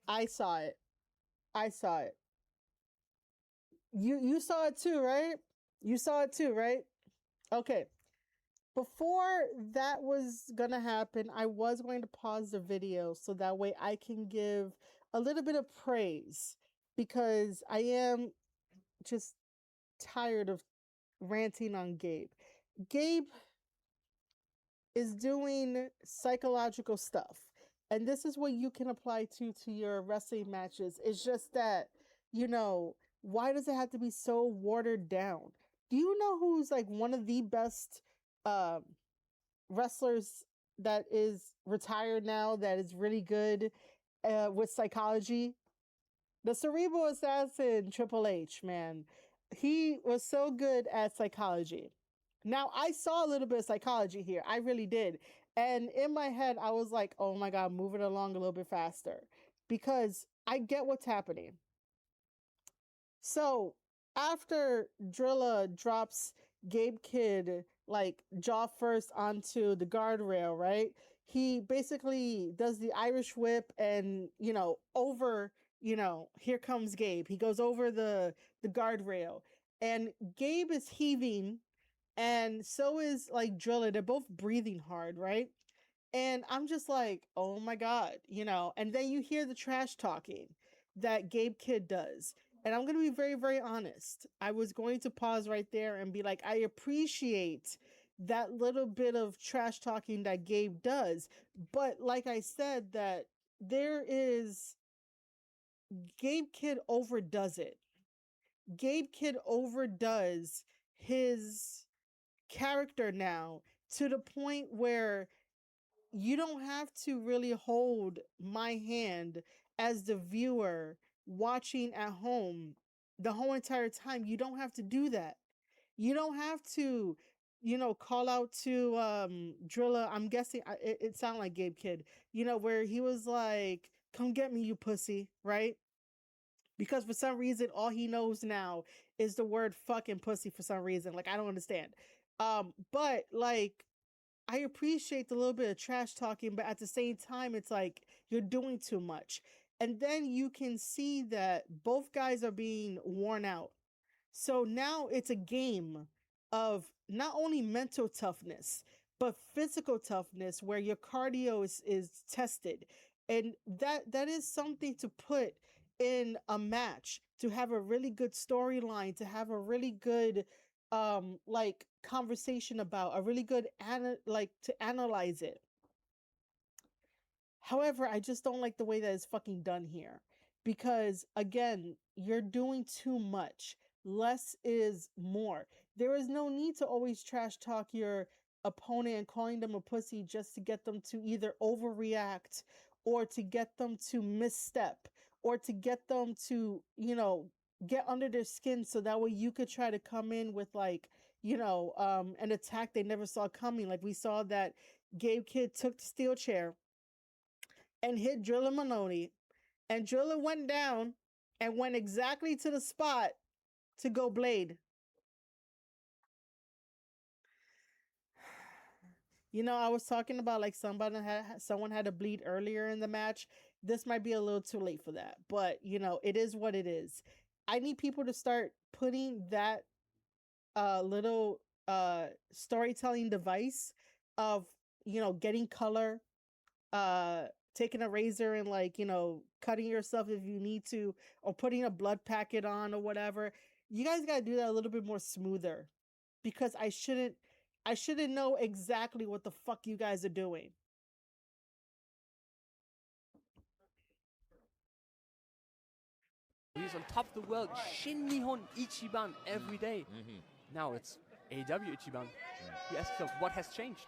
I saw it. I saw it. You saw it too, right? You saw it too, right? Okay. Before that was gonna happen, I was going to pause the video so that way I can give a little bit of praise because I am just tired of ranting on Gabe. Gabe is doing psychological stuff. And this is what you can apply to your wrestling matches. It's just that, you know, why does it have to be so watered down? Do you know who's like one of the best wrestlers that is retired now, that is really good with psychology? The cerebral assassin, Triple H, man. He was so good at psychology. Now, I saw a little bit of psychology here. I really did. And in my head, I was like, oh my God, move it along a little bit faster. Because I get what's happening. So, after Drilla drops Gabe Kidd, like, jaw first onto the guardrail, right? He basically does the Irish whip and, you know, over, you know, here comes Gabe. He goes over the guardrail. And Gabe is heaving. And so is like Drilla. They're both breathing hard, right? And I'm just like, oh my God, you know. And then you hear the trash talking that Gabe Kidd does. And I'm going to be very, very honest. I was going to pause right there and be like, I appreciate that little bit of trash talking that Gabe does. But like I said, that there is, Gabe Kidd overdoes it. Gabe Kidd overdoes his character now to the point where you don't have to really hold my hand as the viewer watching at home the whole entire time. You don't have to do that. You don't have to, you know, call out to Drilla. I'm guessing it sounded like Gabe Kidd, you know, where he was like, come get me, you pussy, right? Because for some reason, all he knows now is the word fucking pussy for some reason. Like, I don't understand. But like, I appreciate the little bit of trash talking, but at the same time, it's like, you're doing too much. And then you can see that both guys are being worn out. So now it's a game of not only mental toughness, but physical toughness where your cardio is tested. And that is something to put in a match, to have a really good storyline, to have a really good like conversation about, a really good to analyze it. However, I just don't like the way that it's fucking done here, because again, you're doing too much. Less is more. There is no need to always trash talk your opponent and calling them a pussy just to get them to either overreact or to get them to misstep or to get them to, you know, get under their skin so that way you could try to come in with like, you know, an attack they never saw coming. Like we saw that Gabe Kidd took the steel chair and hit Drilla Moloney, and Drilla went down and went exactly to the spot to go Blade. You know, I was talking about like someone had to bleed earlier in the match. This might be a little too late for that, but you know, it is what it is. I need people to start putting that little storytelling device of, you know, getting color, taking a razor and, like, you know, cutting yourself if you need to, or putting a blood packet on or whatever. You guys got to do that a little bit more smoother, because I shouldn't know exactly what the fuck you guys are doing. He's on top of the world, Shin Nihon Ichiban every day. Now it's AEW Ichiban. You ask yourself, what has changed?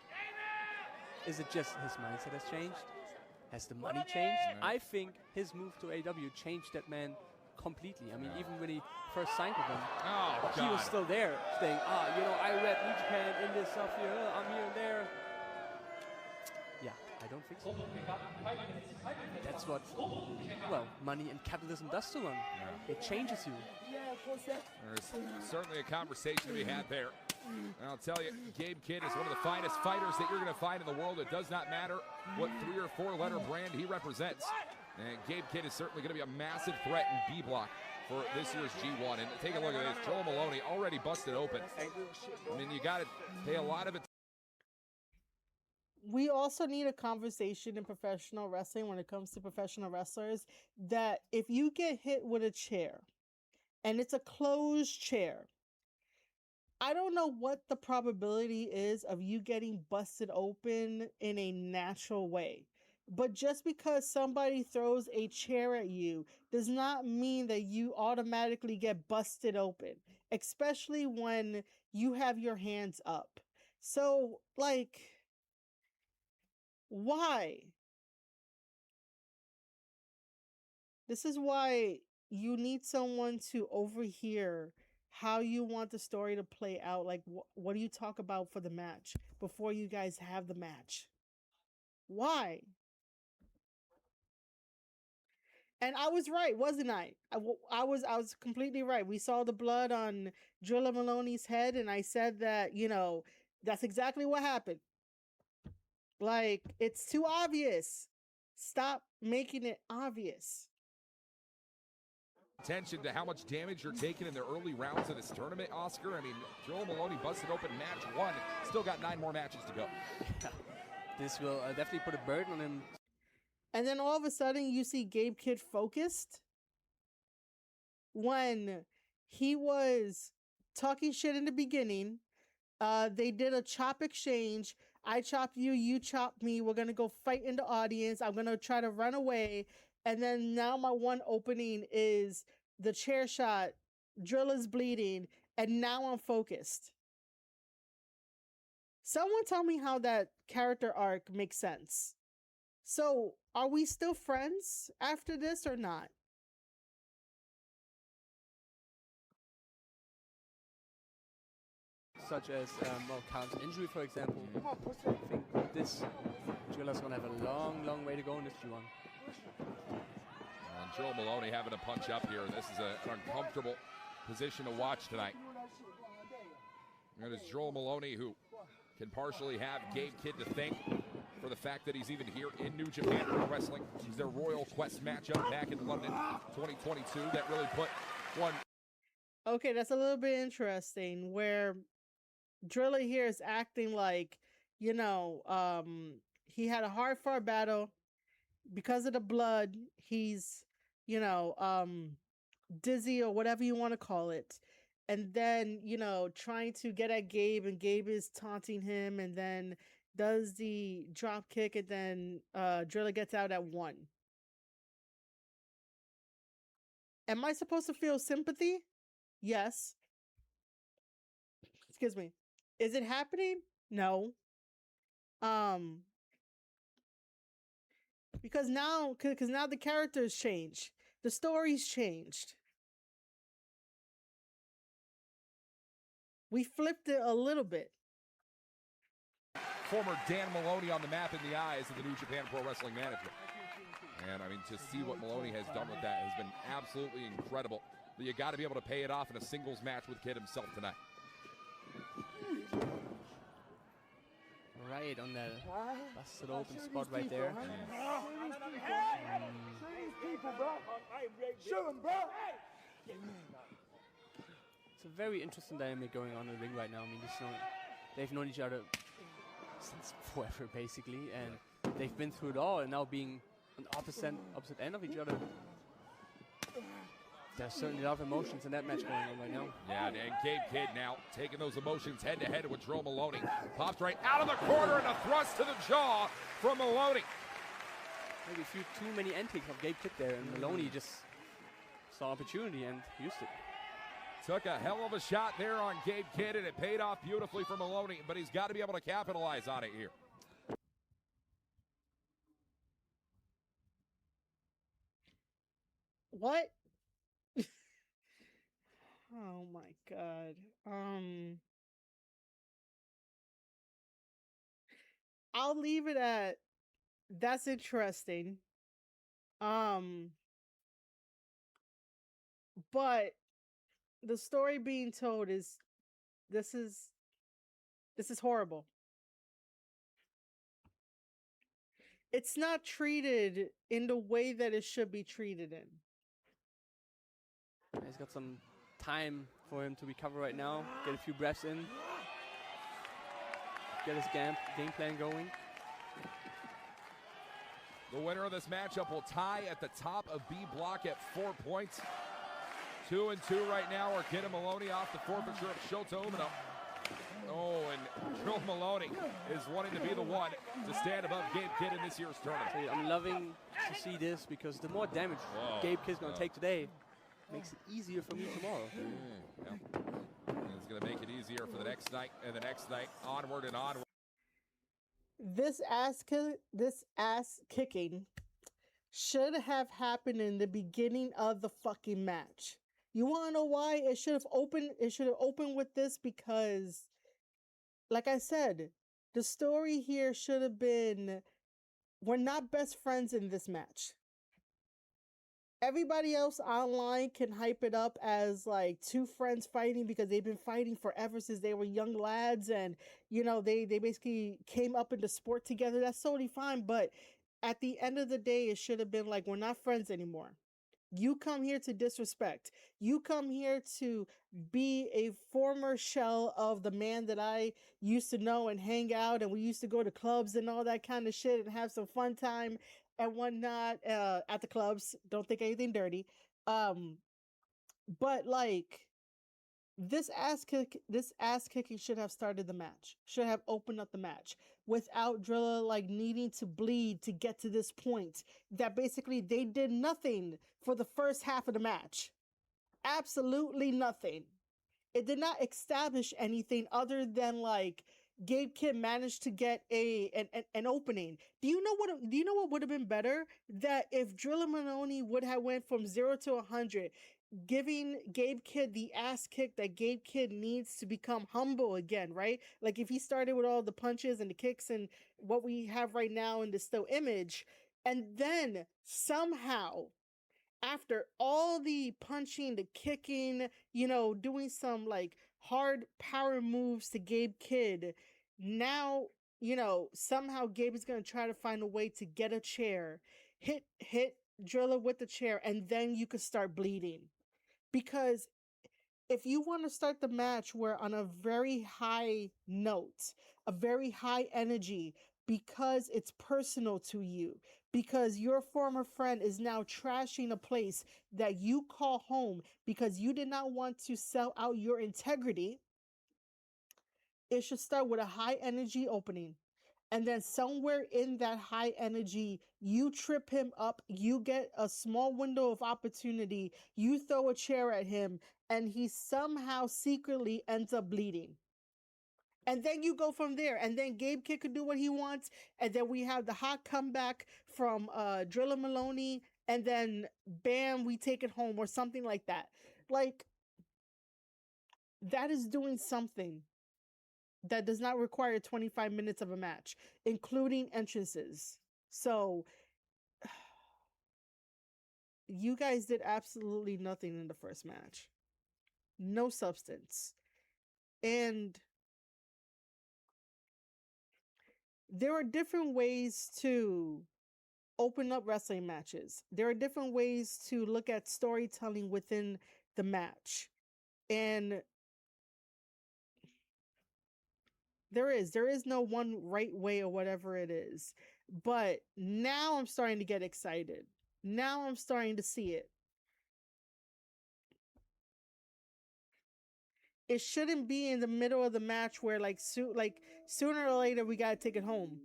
Is it just his mindset has changed? Has the money changed? I think his move to AEW changed that man completely. I mean, even when he first signed with them, he was still there saying, you know, I read New Japan in this stuff here, I'm here and there. Yeah, I don't think so. That's what, well, money and capitalism does to one. It changes you. There's certainly a conversation to be had there. And I'll tell you, Gabe Kidd is one of the finest fighters that you're going to find in the world. It does not matter what 3 or 4 letter brand he represents. And Gabe Kidd is certainly going to be a massive threat in B block for this year's G1. And take a look at this. Drilla Moloney already busted open. I mean, you got to pay a lot of it. We also need a conversation in professional wrestling when it comes to professional wrestlers, that if you get hit with a chair and it's a closed chair, I don't know what the probability is of you getting busted open in a natural way. But just because somebody throws a chair at you does not mean that you automatically get busted open, especially when you have your hands up. So, like, why? This is why you need someone to overhear how you want the story to play out. Like, what do you talk about for the match before you guys have the match? Why? And I was right, wasn't I? I was completely right. We saw the blood on Drilla Moloney's head, and I said that, you know, that's exactly what happened. Like, it's too obvious. Stop making it obvious. Attention to how much damage you're taking in the early rounds of this tournament, Oscar. I mean, Drilla Moloney busted open match 1. Still got 9 more matches to go. Yeah. This will definitely put a burden on him. And then all of a sudden you see Gabe Kidd focused when he was talking shit in the beginning. They did a chop exchange. I chopped you, you chopped me. We're going to go fight in the audience. I'm going to try to run away. And then now my one opening is the chair shot. Drilla's bleeding. And now I'm focused. Someone tell me how that character arc makes sense. So, are we still friends after this or not? Such as, Khan's injury, for example. I think this Drilla's going to have a long, long way to go in this G1. And Drilla Moloney having to punch up here. This is an uncomfortable position to watch tonight. And it's Drilla Moloney who can partially have Gabe Kidd to thank for the fact that he's even here in New Japan Pro Wrestling. It was their Royal Quest matchup back in London 2022 that really put one. Okay, that's a little bit interesting, where Drilla here is acting like, you know, he had a hard-fought battle. Because of the blood, he's, you know, dizzy or whatever you want to call it. And then, you know, trying to get at Gabe, and Gabe is taunting him, and then does the drop kick, and then Drilla gets out at 1. Am I supposed to feel sympathy? Yes. Excuse me. Is it happening? No. Because now the characters changed. The story's changed. We flipped it a little bit. Former Dan Moloney on the map in the eyes of the New Japan Pro Wrestling Management. And I mean, to see what Moloney has done with that has been absolutely incredible. but you got to be able to pay it off in a singles match with Kidd himself tonight. Right on that busted open spot right there. It's a very interesting dynamic going on in the ring right now. I mean, they've known each other since forever, basically, and they've been through it all, and now being on the opposite end of each other, there's certainly a lot of emotions in that match going on right now. Yeah, and Gabe Kidd now taking those emotions head-to-head with Drilla Moloney. Pops right out of the corner and a thrust to the jaw from Moloney. Maybe a few too many antics of Gabe Kidd there, and Moloney just saw opportunity and used it. Took a hell of a shot there on Gabe Kidd, and it paid off beautifully for Moloney, but he's got to be able to capitalize on it here. What? Oh my god. I'll leave it at that's interesting. But the story being told is this is horrible. It's not treated in the way that it should be treated in. He's got some time for him to recover right now, get a few breaths in, get his game plan going. The winner of this matchup will tie at the top of B block at 4 points. 2-2 right now are Kidd and Moloney off the forfeiture of Shota Umino. Oh, and Drilla Moloney is wanting to be the one to stand above Gabe Kidd in this year's tournament. I'm loving to see this because the more damage Gabe Kidd's going to take today makes it easier for me tomorrow. Yeah. It's going to make it easier for the next night and the next night, onward and onward. This ass kicking should have happened in the beginning of the fucking match. You want to know why? It should have opened with this because, like I said, the story here should have been, we're not best friends in this match. Everybody else online can hype it up as like two friends fighting because they've been fighting forever since they were young lads, and you know they basically came up into sport together. That's totally fine, but at the end of the day, it should have been like, we're not friends anymore. You come here to disrespect. You come here to be a former shell of the man that I used to know and hang out, and we used to go to clubs and all that kind of shit and have some fun time and whatnot at the clubs. Don't think anything dirty. But like this ass kicking should have started the match. Should have opened up the match without Drilla like needing to bleed to get to this point. That basically they did nothing for the first half of the match. Absolutely nothing. It did not establish anything other than like Gabe Kidd managed to get an opening. Do you know what would have been better? That if Drilla Moloney would have went from 0 to 100, giving Gabe Kidd the ass kick that Gabe Kidd needs to become humble again, right? Like if he started with all the punches and the kicks and what we have right now in the still image, and then somehow after all the punching, the kicking, you know, doing some like hard power moves to Gabe Kidd, now, you know, somehow Gabe is going to try to find a way to get a chair, hit Drilla with the chair, and then you could start bleeding. Because if you want to start the match where on a very high note, a very high energy, because it's personal to you, because your former friend is now trashing a place that you call home because you did not want to sell out your integrity, it should start with a high energy opening. And then somewhere in that high energy, you trip him up, you get a small window of opportunity, you throw a chair at him, and he somehow secretly ends up bleeding. And then you go from there, and then Gabe Kidd could do what he wants, and then we have the hot comeback from Drilla Moloney, and then bam, we take it home, or something like that. Like, that is doing something that does not require 25 minutes of a match, including entrances. So, you guys did absolutely nothing in the first match. No substance. And there are different ways to open up wrestling matches. There are different ways to look at storytelling within the match. And there is no one right way or whatever it is. But now I'm starting to get excited. Now I'm starting to see it. It shouldn't be in the middle of the match where sooner or later we gotta take it home.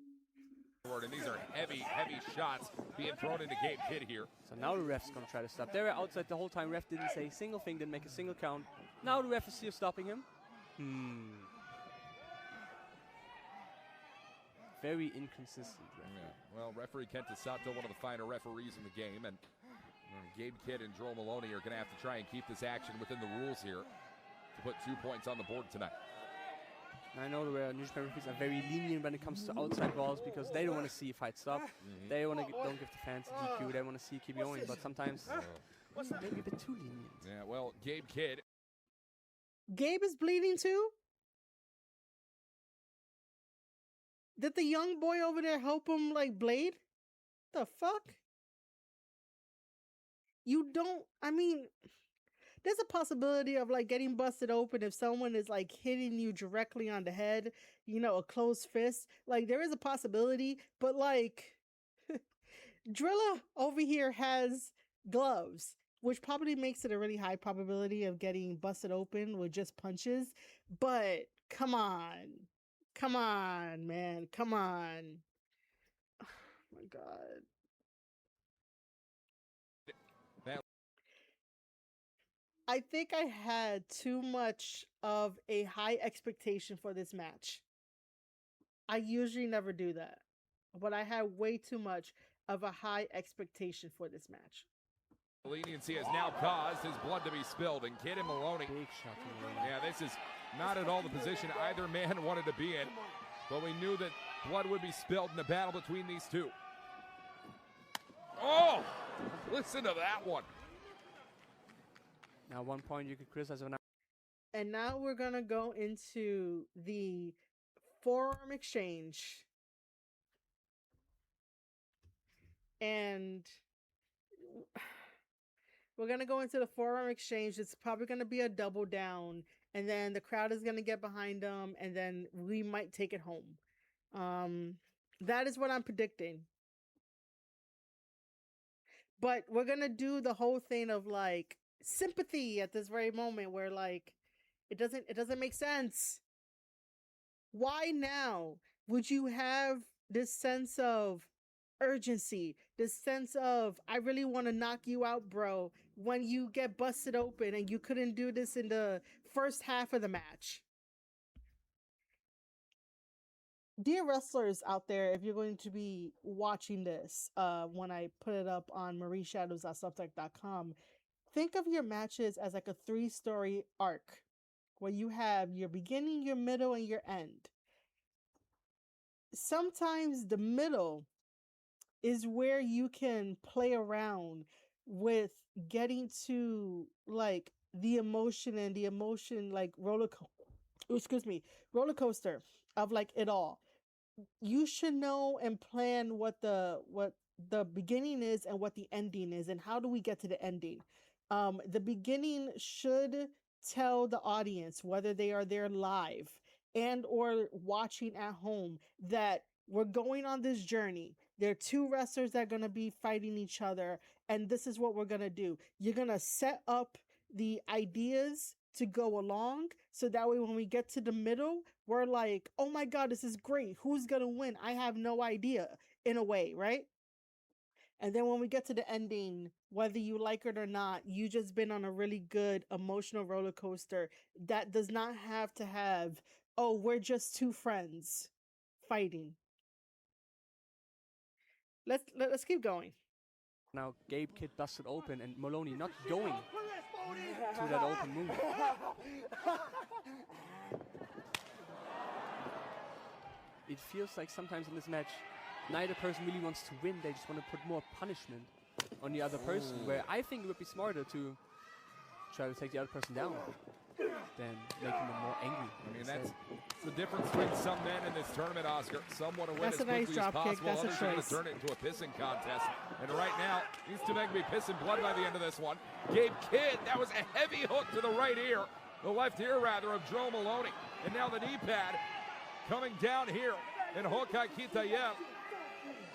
And these are heavy, heavy shots being thrown into Gabe Kidd here. So now the ref's gonna try to stop. They were outside the whole time. Ref didn't say a single thing, didn't make a single count. Now the ref is here stopping him. Very inconsistent. Yeah. Well, referee Kent Sato, one of the finer referees in the game, and Gabe Kidd and Drilla Moloney are going to have to try and keep this action within the rules here to put 2 points on the board tonight. I know the New Japan referees are very lenient when it comes to outside balls because they don't want to see a fight stop. They don't give the fans a DQ. They want to see it keep going, but sometimes maybe a bit too lenient. Yeah, well, Gabe Kidd. Gabe is bleeding too? Did the young boy over there help him blade? The fuck? There's a possibility of getting busted open if someone is hitting you directly on the head, a closed fist. There is a possibility, but Drilla over here has gloves, which probably makes it a really high probability of getting busted open with just punches. But come on. Come on, man. Come on. Oh my God. I think I had too much of a high expectation for this match. I usually never do that, but I had way too much of a high expectation for this match. Leniency has now caused his blood to be spilled, and Kidd and Moloney. Big shot to Moloney. Yeah, this is not at all the position either man wanted to be in, but we knew that blood would be spilled in the battle between these two. Oh, listen to that one. Now 1 point you could criticize of. And now we're going to go into the forearm exchange. And we're going to go into the forearm exchange. It's probably going to be a double down. And then the crowd is going to get behind them. And then we might take it home. That is what I'm predicting. But we're going to do the whole thing of sympathy at this very moment where it doesn't make sense. Why now would you have this sense of urgency, this sense of I really want to knock you out, bro, when you get busted open and you couldn't do this in the first half of the match? Dear wrestlers out there, if you're going to be watching this when I put it up on marieshadows.substack.com, think of your matches as a 3-story arc where you have your beginning, your middle, and your end. Sometimes the middle is where you can play around with getting to the emotion and the emotion roller coaster of it all. You should know and plan what the beginning is and what the ending is, and how do we get to the ending. The beginning should tell the audience, whether they are there live and or watching at home, that we're going on this journey. There are 2 wrestlers that are going to be fighting each other, and this is what we're going to do. You're going to set up the ideas to go along, so that way when we get to the middle, we're oh my God, this is great. Who's going to win? I have no idea, in a way, right? And then when we get to the ending, whether you like it or not, you just been on a really good emotional roller coaster that does not have to have, oh, we're just 2 friends fighting. Let's keep going. Now Gabe Kidd busted open and Moloney not going to that open move. It feels like sometimes in this match, neither person really wants to win. They just want to put more punishment on the other person, where I think it would be smarter to try to take the other person down than making them more angry. I mean, that's the difference between some men in this tournament, Oscar. Some want to win That's as a nice quickly as drop kick. possible. That's a Others are going choice. to turn it into a pissing contest. And right now, these two men can be pissing blood by the end of this one. Gabe Kidd, that was a heavy hook to the right ear. The left ear, rather, of Drilla Moloney. And now the knee pad coming down here. And Hokai Kitayev.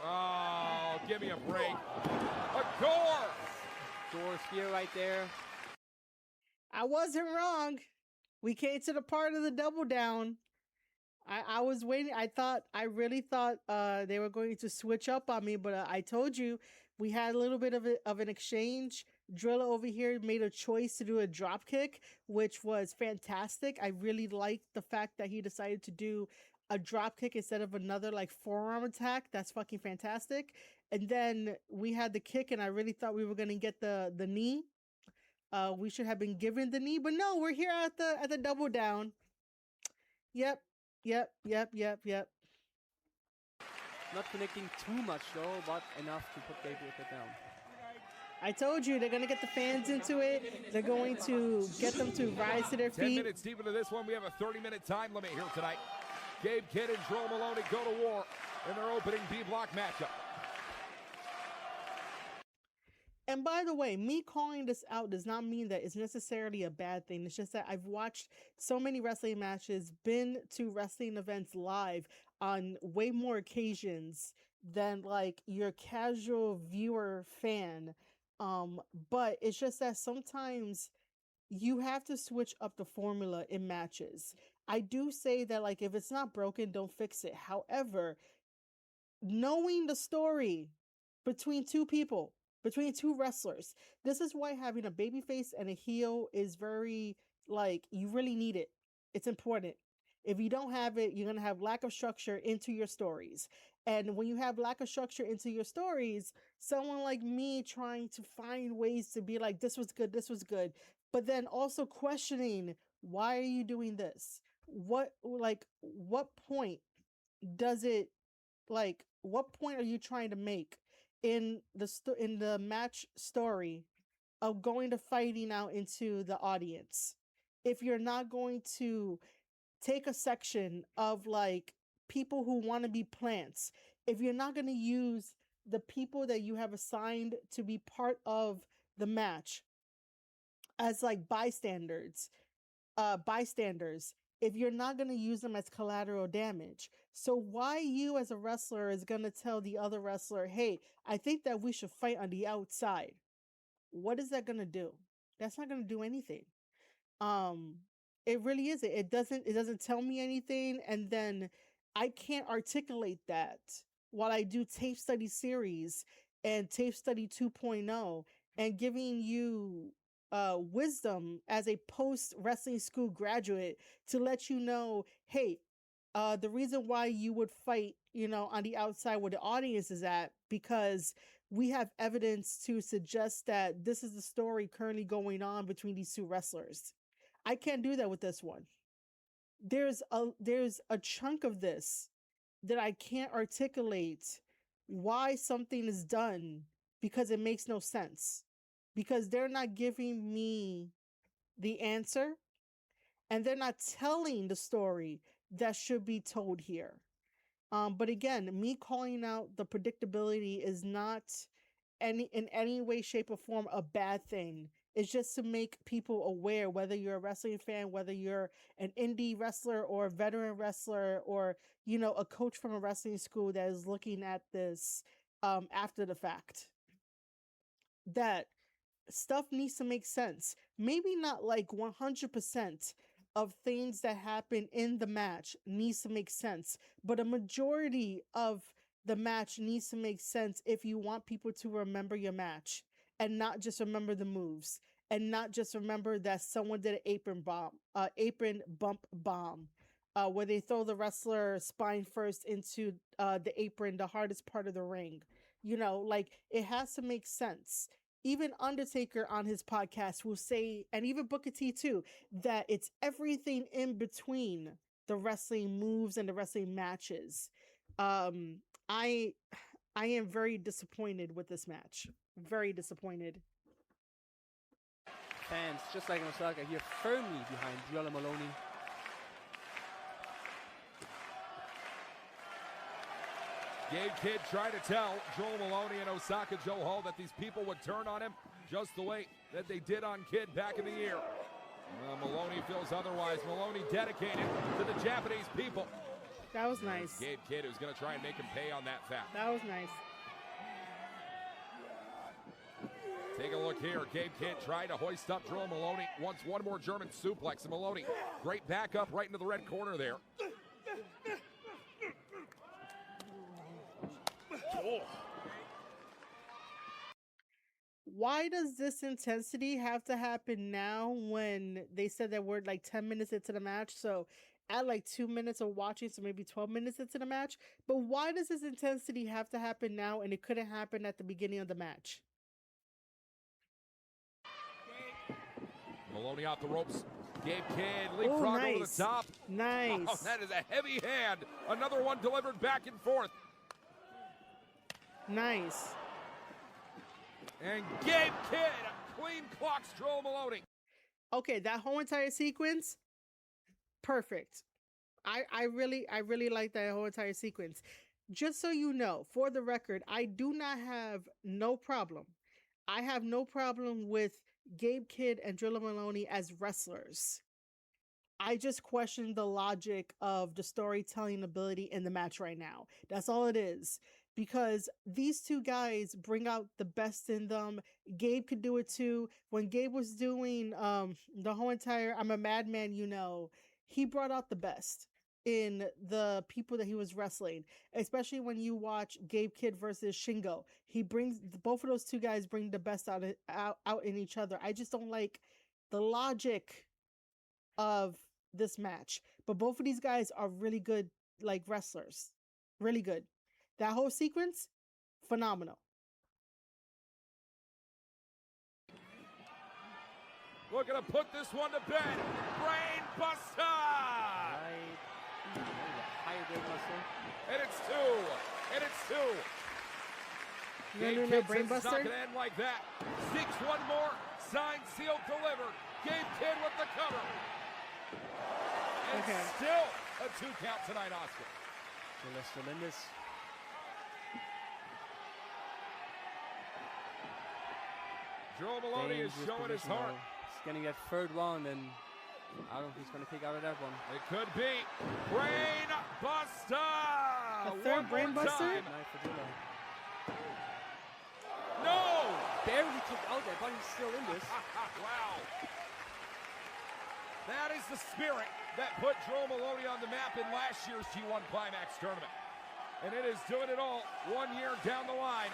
Oh, give me a break. A gore! Gore spear right there. I wasn't wrong. We came to the part of the double down. I was waiting. I really thought they were going to switch up on me, but I told you we had a little bit of an exchange. Drilla over here made a choice to do a drop kick, which was fantastic. I really liked the fact that he decided to do a drop kick instead of another like forearm attack. That's fucking fantastic. And then we had the kick, and I really thought we were gonna get the knee. We should have been given the knee, but no, we're here at the double down. Yep. Not connecting too much though, but enough to put Gabe Kidd down. I told you, they're going to get the fans into it. They're going to get them to rise to their 10 feet. minutes deep into this one. We have a 30-minute time limit here tonight. Gabe Kidd and Drilla Moloney go to war in their opening B block matchup. And by the way, me calling this out does not mean that it's necessarily a bad thing. It's just that I've watched so many wrestling matches, been to wrestling events live on way more occasions than like your casual viewer fan. But it's just that sometimes you have to switch up the formula in matches. I do say that like if it's not broken, don't fix it. However, knowing the story between two people, between two wrestlers, this is why having a babyface and a heel is very like you really need it. It's important. If you don't have it, you're gonna have lack of structure into your stories. And when you have lack of structure into your stories, someone like me trying to find ways to be like, this was good, but then also questioning, why are you doing this? What point does it, like, what point are you trying to make in the match story of going to fighting out into the audience? If you're not going to take a section of like people who want to be plants, if you're not going to use the people that you have assigned to be part of the match as like bystanders, if you're not going to use them as collateral damage, so why you as a wrestler is going to tell the other wrestler, hey, I think that we should fight on the outside? What is that going to do? That's not going to do anything. It really isn't. It doesn't tell me anything. And then I can't articulate that while I do tape study series and tape study 2.0 and giving you wisdom as a post wrestling school graduate to let you know, hey, the reason why you would fight, on the outside where the audience is at, because we have evidence to suggest that this is the story currently going on between these two wrestlers. I can't do that with this one. There's a chunk of this that I can't articulate why something is done because it makes no sense. Because they're not giving me the answer and they're not telling the story that should be told here. But again, me calling out the predictability is not in any way, shape, or form a bad thing. It's just to make people aware, whether you're a wrestling fan, whether you're an indie wrestler or a veteran wrestler, or, a coach from a wrestling school that is looking at this after the fact. That stuff needs to make sense. Maybe not like 100% of things that happen in the match needs to make sense, but a majority of the match needs to make sense if you want people to remember your match and not just remember the moves and not just remember that someone did an apron bump bomb, where they throw the wrestler spine first into the apron, the hardest part of the ring. Like it has to make sense. Even Undertaker on his podcast will say, and even Booker T too, that it's everything in between the wrestling moves and the wrestling matches. I am very disappointed with this match. very disappointed. Fans, just like in Osaka, here firmly behind Drilla Moloney. Gabe Kidd tried to tell Joel Moloney and Osaka Joe Hall that these people would turn on him just the way that they did on Kidd back in the year. Moloney feels otherwise. Moloney dedicated to the Japanese people. That was nice. Gabe Kidd who's going to try and make him pay on that fact. That was nice. Take a look here. Gabe Kidd tried to hoist up Drilla Moloney. Wants one more German suplex. And Moloney, great backup right into the red corner there. Oh. Why does this intensity have to happen now when they said that we're like 10 minutes into the match? So at like 2 minutes of watching, so maybe 12 minutes into the match. But why does this intensity have to happen now and it couldn't happen at the beginning of the match? Moloney off the ropes. Gabe Kidd leapfrog over the top. Nice. Oh, that is a heavy hand. Another one delivered back and forth. Nice. And Gabe Kidd clean clocks Joel Moloney. Okay, that whole entire sequence, perfect. I really like that whole entire sequence. Just so you know, for the record, I do not have no problem. I have no problem with Gabe Kidd and Drilla Moloney as wrestlers. I just question the logic of the storytelling ability in the match right now. That's all it is. Because these two guys bring out the best in them. Gabe could do it too. When Gabe was doing the whole entire I'm a Madman, you know, he brought out the best in the people that he was wrestling. Especially when you watch Gabe Kidd versus Shingo. He brings, both of those two guys bring the best out in each other. I just don't like the logic of this match. But both of these guys are really good, like, wrestlers. Really good. That whole sequence, phenomenal. Looking to put this one to bed. Brain buster! Right. Higher brain buster. And it's two. And it's two. You Gabe brain Kidd says it's not buster? going to end like that. Seeks one more. Signed, sealed, delivered. Gabe Kidd with the cover. And Okay. still a 2 count tonight, Oscar. Still in this. Joel Moloney is showing his heart. He's getting that third round, and I don't know if he's going to kick out of that one. It could be Brain Buster. A third One Brain more Buster? time. Nice for Drilla. No! Barely kicked out there, but he's still in this. Wow. That is the spirit that put Joel Moloney on the map in last year's G1 Climax tournament. And it is doing it all 1 year down the line.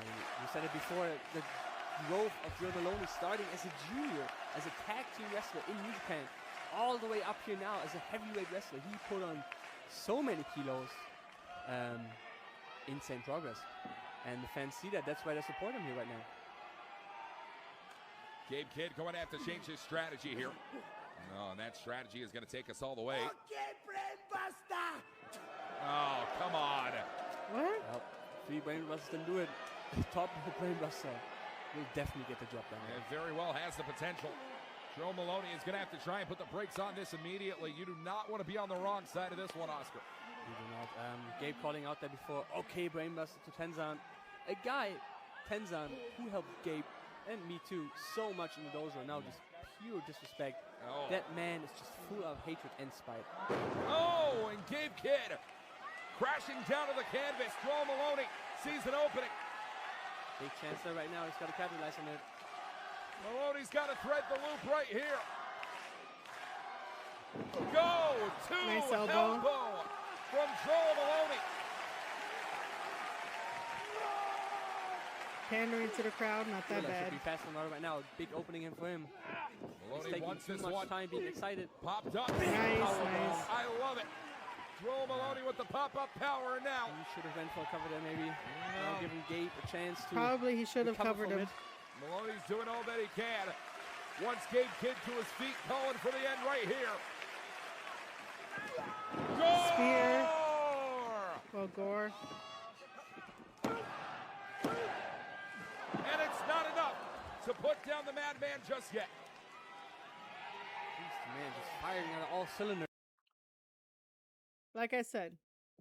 You said it before, the growth of Drilla Moloney starting as a junior, as a tag team wrestler in New Japan, all the way up here now as a heavyweight wrestler. He put on so many kilos. Insane progress. And the fans see that. That's why they support him here right now. Gabe Kidd going to have to change his strategy here. No, and that strategy is going to take us all the way. Okay, Brain Buster! Oh, come on. What? Well, 3 brain busters can do it. Top of the brain buster will definitely get the job done. It very well has the potential. Joel Moloney is going to have to try and put the brakes on this immediately. You do not want to be on the wrong side of this one, Oscar. You do not. Gabe calling out there before. Okay, brainbuster to Tenzan. A guy, Tenzan, who helped Gabe and me too so much in the dojo. Now just pure disrespect. Oh. That man is just full of hatred and spite. Oh, and Gabe Kidd crashing down to the canvas. Joel Moloney sees an opening. Big chance there right now. He's got to capitalize on it. Moloney's got to thread the loop right here. Go to Nice elbow. from Joel Moloney. Pandering to the crowd, not that Drilla bad. should be fast on right now. Big opening in for him. He's Maloney taking wants too this much one. time being excited. Popped up. Nice, Powerbomb. nice. I love it. Joel Moloney with the pop-up power now. He should have went for a cover there maybe. Giving Gabe a chance to Probably he should have recover covered from him. it. Maloney's doing all that he can. Once Gabe Kidd to his feet, calling for the end right here. Gore! Spear. Well, Gore. And it's not enough to put down the Madman just yet. Beast man just firing on all cylinders. Like I said,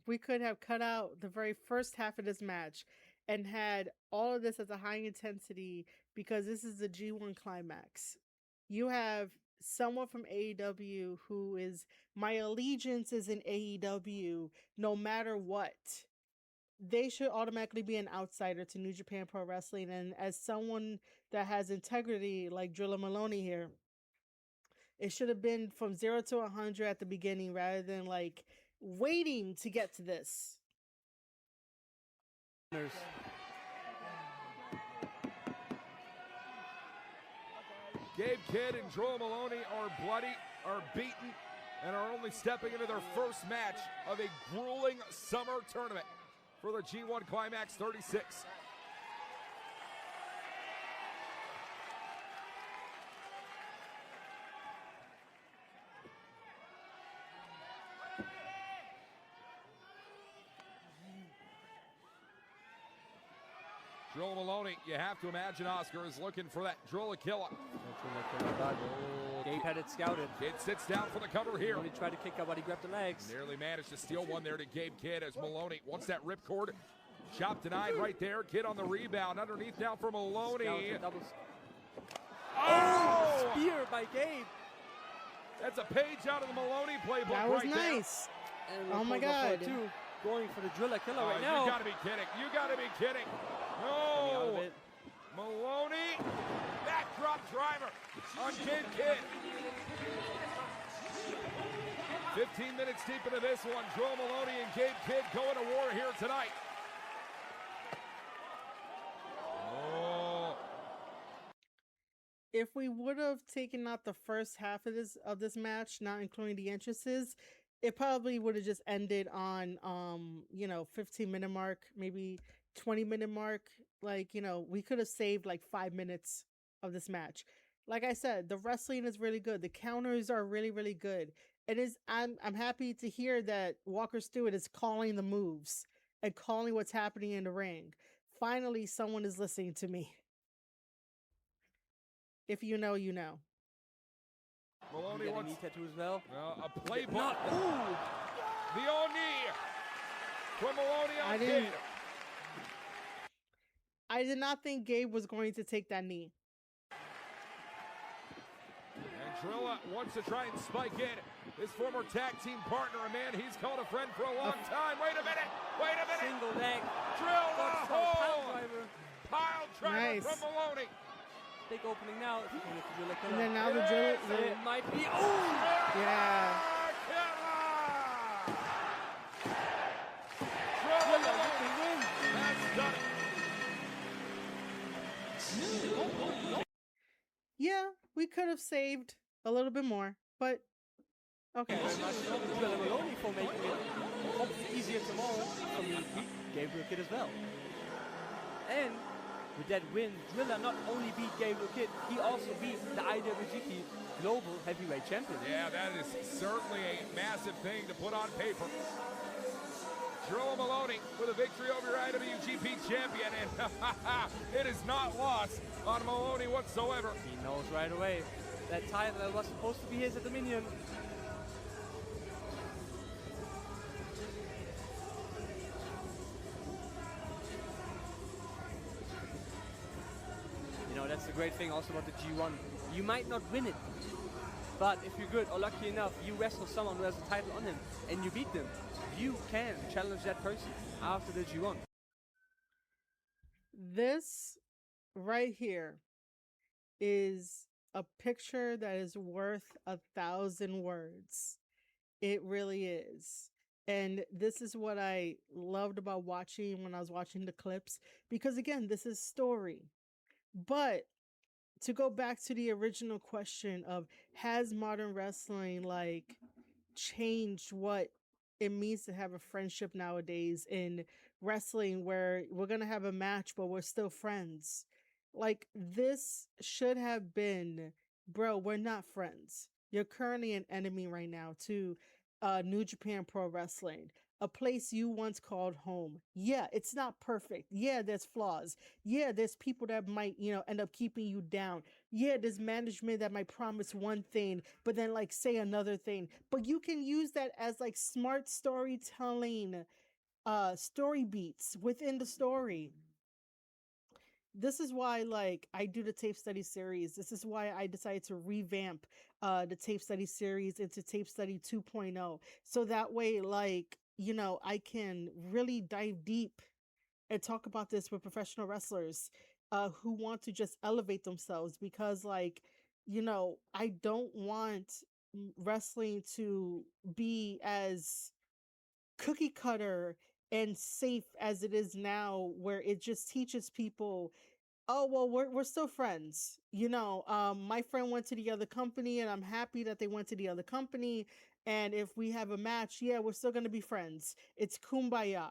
we could have cut out the very first half of this match and had all of this as a high intensity because this is the G1 climax. You have someone from AEW who is, my allegiance is in AEW no matter what. They should automatically be an outsider to New Japan Pro Wrestling. And as someone that has integrity like Drilla Moloney here, it should have been from 0 to 100 at the beginning rather than like waiting to get to this. Gabe Kidd and Drilla Moloney are bloody, are beaten, and are only stepping into their first match of a grueling summer tournament for the G1 Climax 36. Drilla Moloney, you have to imagine Oscar is looking for that Drilla killer. Gabe had it scouted. Kidd sits down for the cover here. Moloney tried to kick out, but he grabbed the legs. Nearly managed to steal one there to Gabe Kidd as Moloney wants that ripcord. Chop denied right there. Kidd on the rebound. Underneath now for Moloney. Oh! Spear by Gabe. That's a page out of the Moloney playbook. That was right nice. And Oh my goes up for God. it too. Going for the Drilla killer Oh, right now. You gotta be kidding. You gotta be kidding. Coming out of No! it. Moloney, backdrop driver on Gabe Kidd. 15 minutes deep into this one, Drilla Moloney and Gabe Kidd going to war here tonight. Oh. If we would have taken out the first half of this match, not including the entrances, it probably would have just ended on 15-minute mark, maybe 20-minute mark. Like, we could have saved like 5 minutes of this match. Like I said, the wrestling is really good. The counters are really, really good. I'm happy to hear that Walker Stewart is calling the moves and calling what's happening in the ring. Finally, someone is listening to me. If you know, you know. Moloney wants knee tattoo as well. a playbook. Ooh! The knee from Moloney on Kidd. I did not think Gabe was going to take that knee. And Drilla wants to try and spike in. His former tag team partner, a man he's called a friend for a long time. Wait a minute. Single leg. Drill the Pile hole. driver. Pile driver Nice. from Moloney. Big opening now. If you can get the Drilla killer. And then now the Drilla... It might be. Oh! Yeah. Drilla wins. That's done it. Yeah, we could have saved a little bit more, but okay. Drilla Moloney for making it hopefully easier tomorrow for me to beat Gabriel Kidd as well. And with that win, Drilla not only beat Gabriel Kidd, he also beat the IWGP Global Heavyweight Champion. Yeah, that is certainly a massive thing to put on paper. Drilla Moloney with a victory over your IWGP champion, and it is not lost on Moloney whatsoever. He knows right away that title that was supposed to be his at Dominion. That's the great thing also about the G1. You might not win it, but if you're good or lucky enough, you wrestle someone who has a title on him and you beat them, you can challenge that person after the G1. This right here is a picture that is worth 1,000 words. It really is. And this is what I loved about watching when I was watching the clips, because again, this is story. But to go back to the original question of, has modern wrestling like changed what it means to have a friendship nowadays in wrestling, where we're going to have a match, but we're still friends? Like, this should have been, bro, we're not friends. You're currently an enemy right now to New Japan Pro Wrestling. a place you once called home. Yeah, it's not perfect. Yeah, there's flaws. Yeah, there's people that might, end up keeping you down. Yeah, there's management that might promise one thing, but then like say another thing. But you can use that as like smart storytelling, story beats within the story. This is why like I do the tape study series. This is why I decided to revamp the tape study series into tape study 2.0, so that way like I can really dive deep and talk about this with professional wrestlers who want to just elevate themselves, because like I don't want wrestling to be as cookie cutter and safe as it is now, where it just teaches people, oh well, we're still friends. My friend went to the other company and I'm happy that they went to the other company, and if we have a match, yeah, we're still going to be friends. It's kumbaya.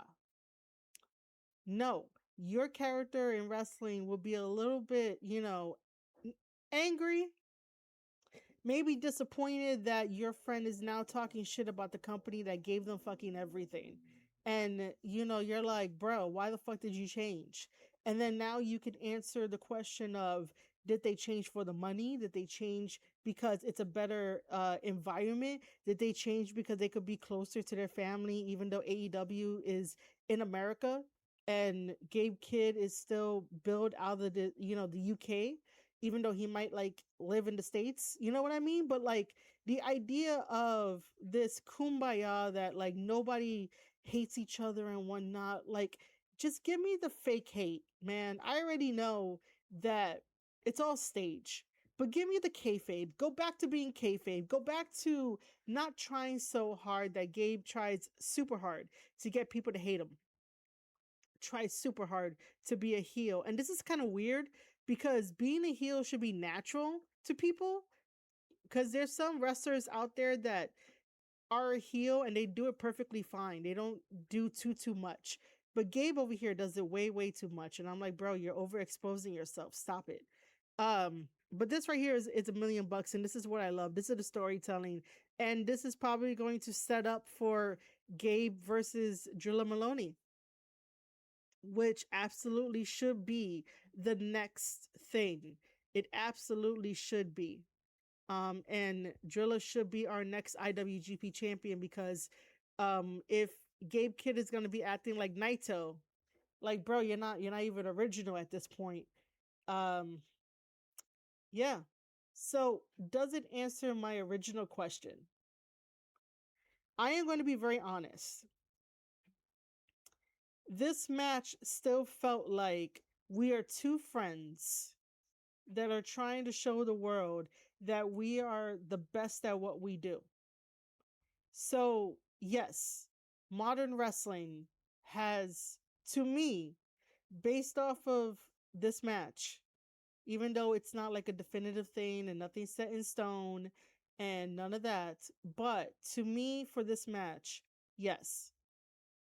No, your character in wrestling will be a little bit, angry, maybe disappointed that your friend is now talking shit about the company that gave them fucking everything. And you're like, bro, why the fuck did you change? And then now you can answer the question of, did they change for the money? Did they change because it's a better environment? Did they change because they could be closer to their family, even though AEW is in America and Gabe Kidd is still billed out of the UK, even though he might like live in the States, you know what I mean? But like the idea of this kumbaya, that like nobody hates each other and whatnot, like just give me the fake hate, man. I already know that it's all stage, but give me the kayfabe. Go back to being kayfabe. Go back to not trying so hard that Gabe tries super hard to get people to hate him. Try super hard to be a heel. And this is kind of weird because being a heel should be natural to people, because there's some wrestlers out there that are a heel and they do it perfectly fine. They don't do too much. But Gabe over here does it way too much, and I'm like, bro, you're overexposing yourself. Stop it. But this right here is it's $1,000,000, and this is what I love. This is the storytelling, and this is probably going to set up for Gabe versus Drilla Moloney, which absolutely should be the next thing. It absolutely should be. And Drilla should be our next IWGP champion, because if Gabe Kidd is gonna be acting like Naito, like bro, you're not even original at this point. Um, yeah. So does it answer my original question? I am going to be very honest. This match still felt like we are two friends that are trying to show the world that we are the best at what we do. So, yes, modern wrestling has, to me, based off of this match, even though it's not like a definitive thing and nothing set in stone and none of that, but to me, for this match, yes,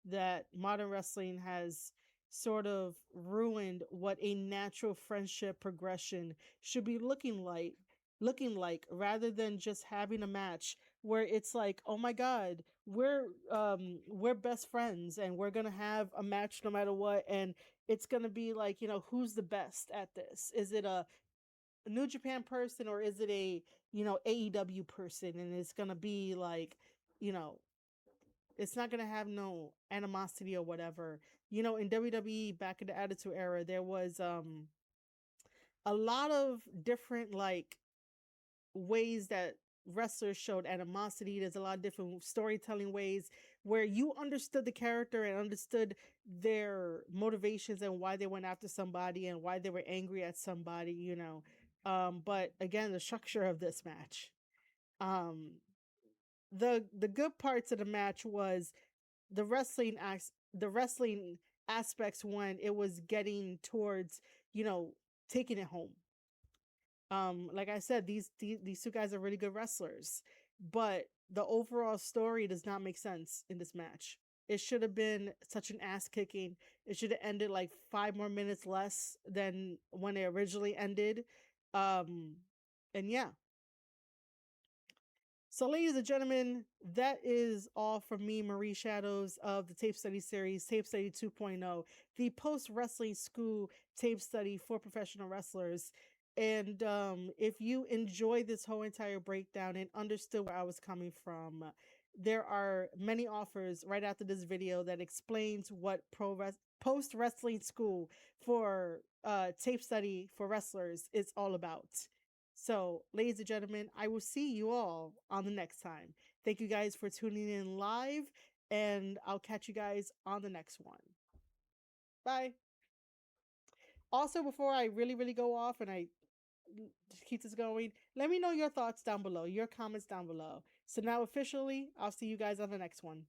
that modern wrestling has sort of ruined what a natural friendship progression should be looking like, rather than just having a match where it's like, oh my god, we're best friends and we're gonna have a match no matter what, and it's gonna be like, who's the best at this? Is it a New Japan person, or is it a AEW person? And it's gonna be like, you know it's not gonna have no animosity or whatever. In WWE back in the Attitude Era, there was a lot of different like ways that wrestlers showed animosity. There's a lot of different storytelling ways where you understood the character and understood their motivations and why they went after somebody and why they were angry at somebody. But again, the structure of this match, um the good parts of the match was the wrestling aspects when it was getting towards taking it home. Like I said, these two guys are really good wrestlers, but the overall story does not make sense in this match. It should have been such an ass kicking. It should have ended like 5 more minutes less than when it originally ended. And yeah, So, ladies and gentlemen, that is all from me, Marie Shadows, of the Tape Study series, Tape Study 2.0, the post wrestling school tape study for professional wrestlers. And if you enjoyed this whole entire breakdown and understood where I was coming from, there are many offers right after this video that explains what post wrestling school for tape study for wrestlers is all about. So, ladies and gentlemen, I will see you all on the next time. Thank you guys for tuning in live, and I'll catch you guys on the next one. Bye. Also, before I really go off and I keep this going, let me know your thoughts down below, your comments down below. So now officially, I'll see you guys on the next one.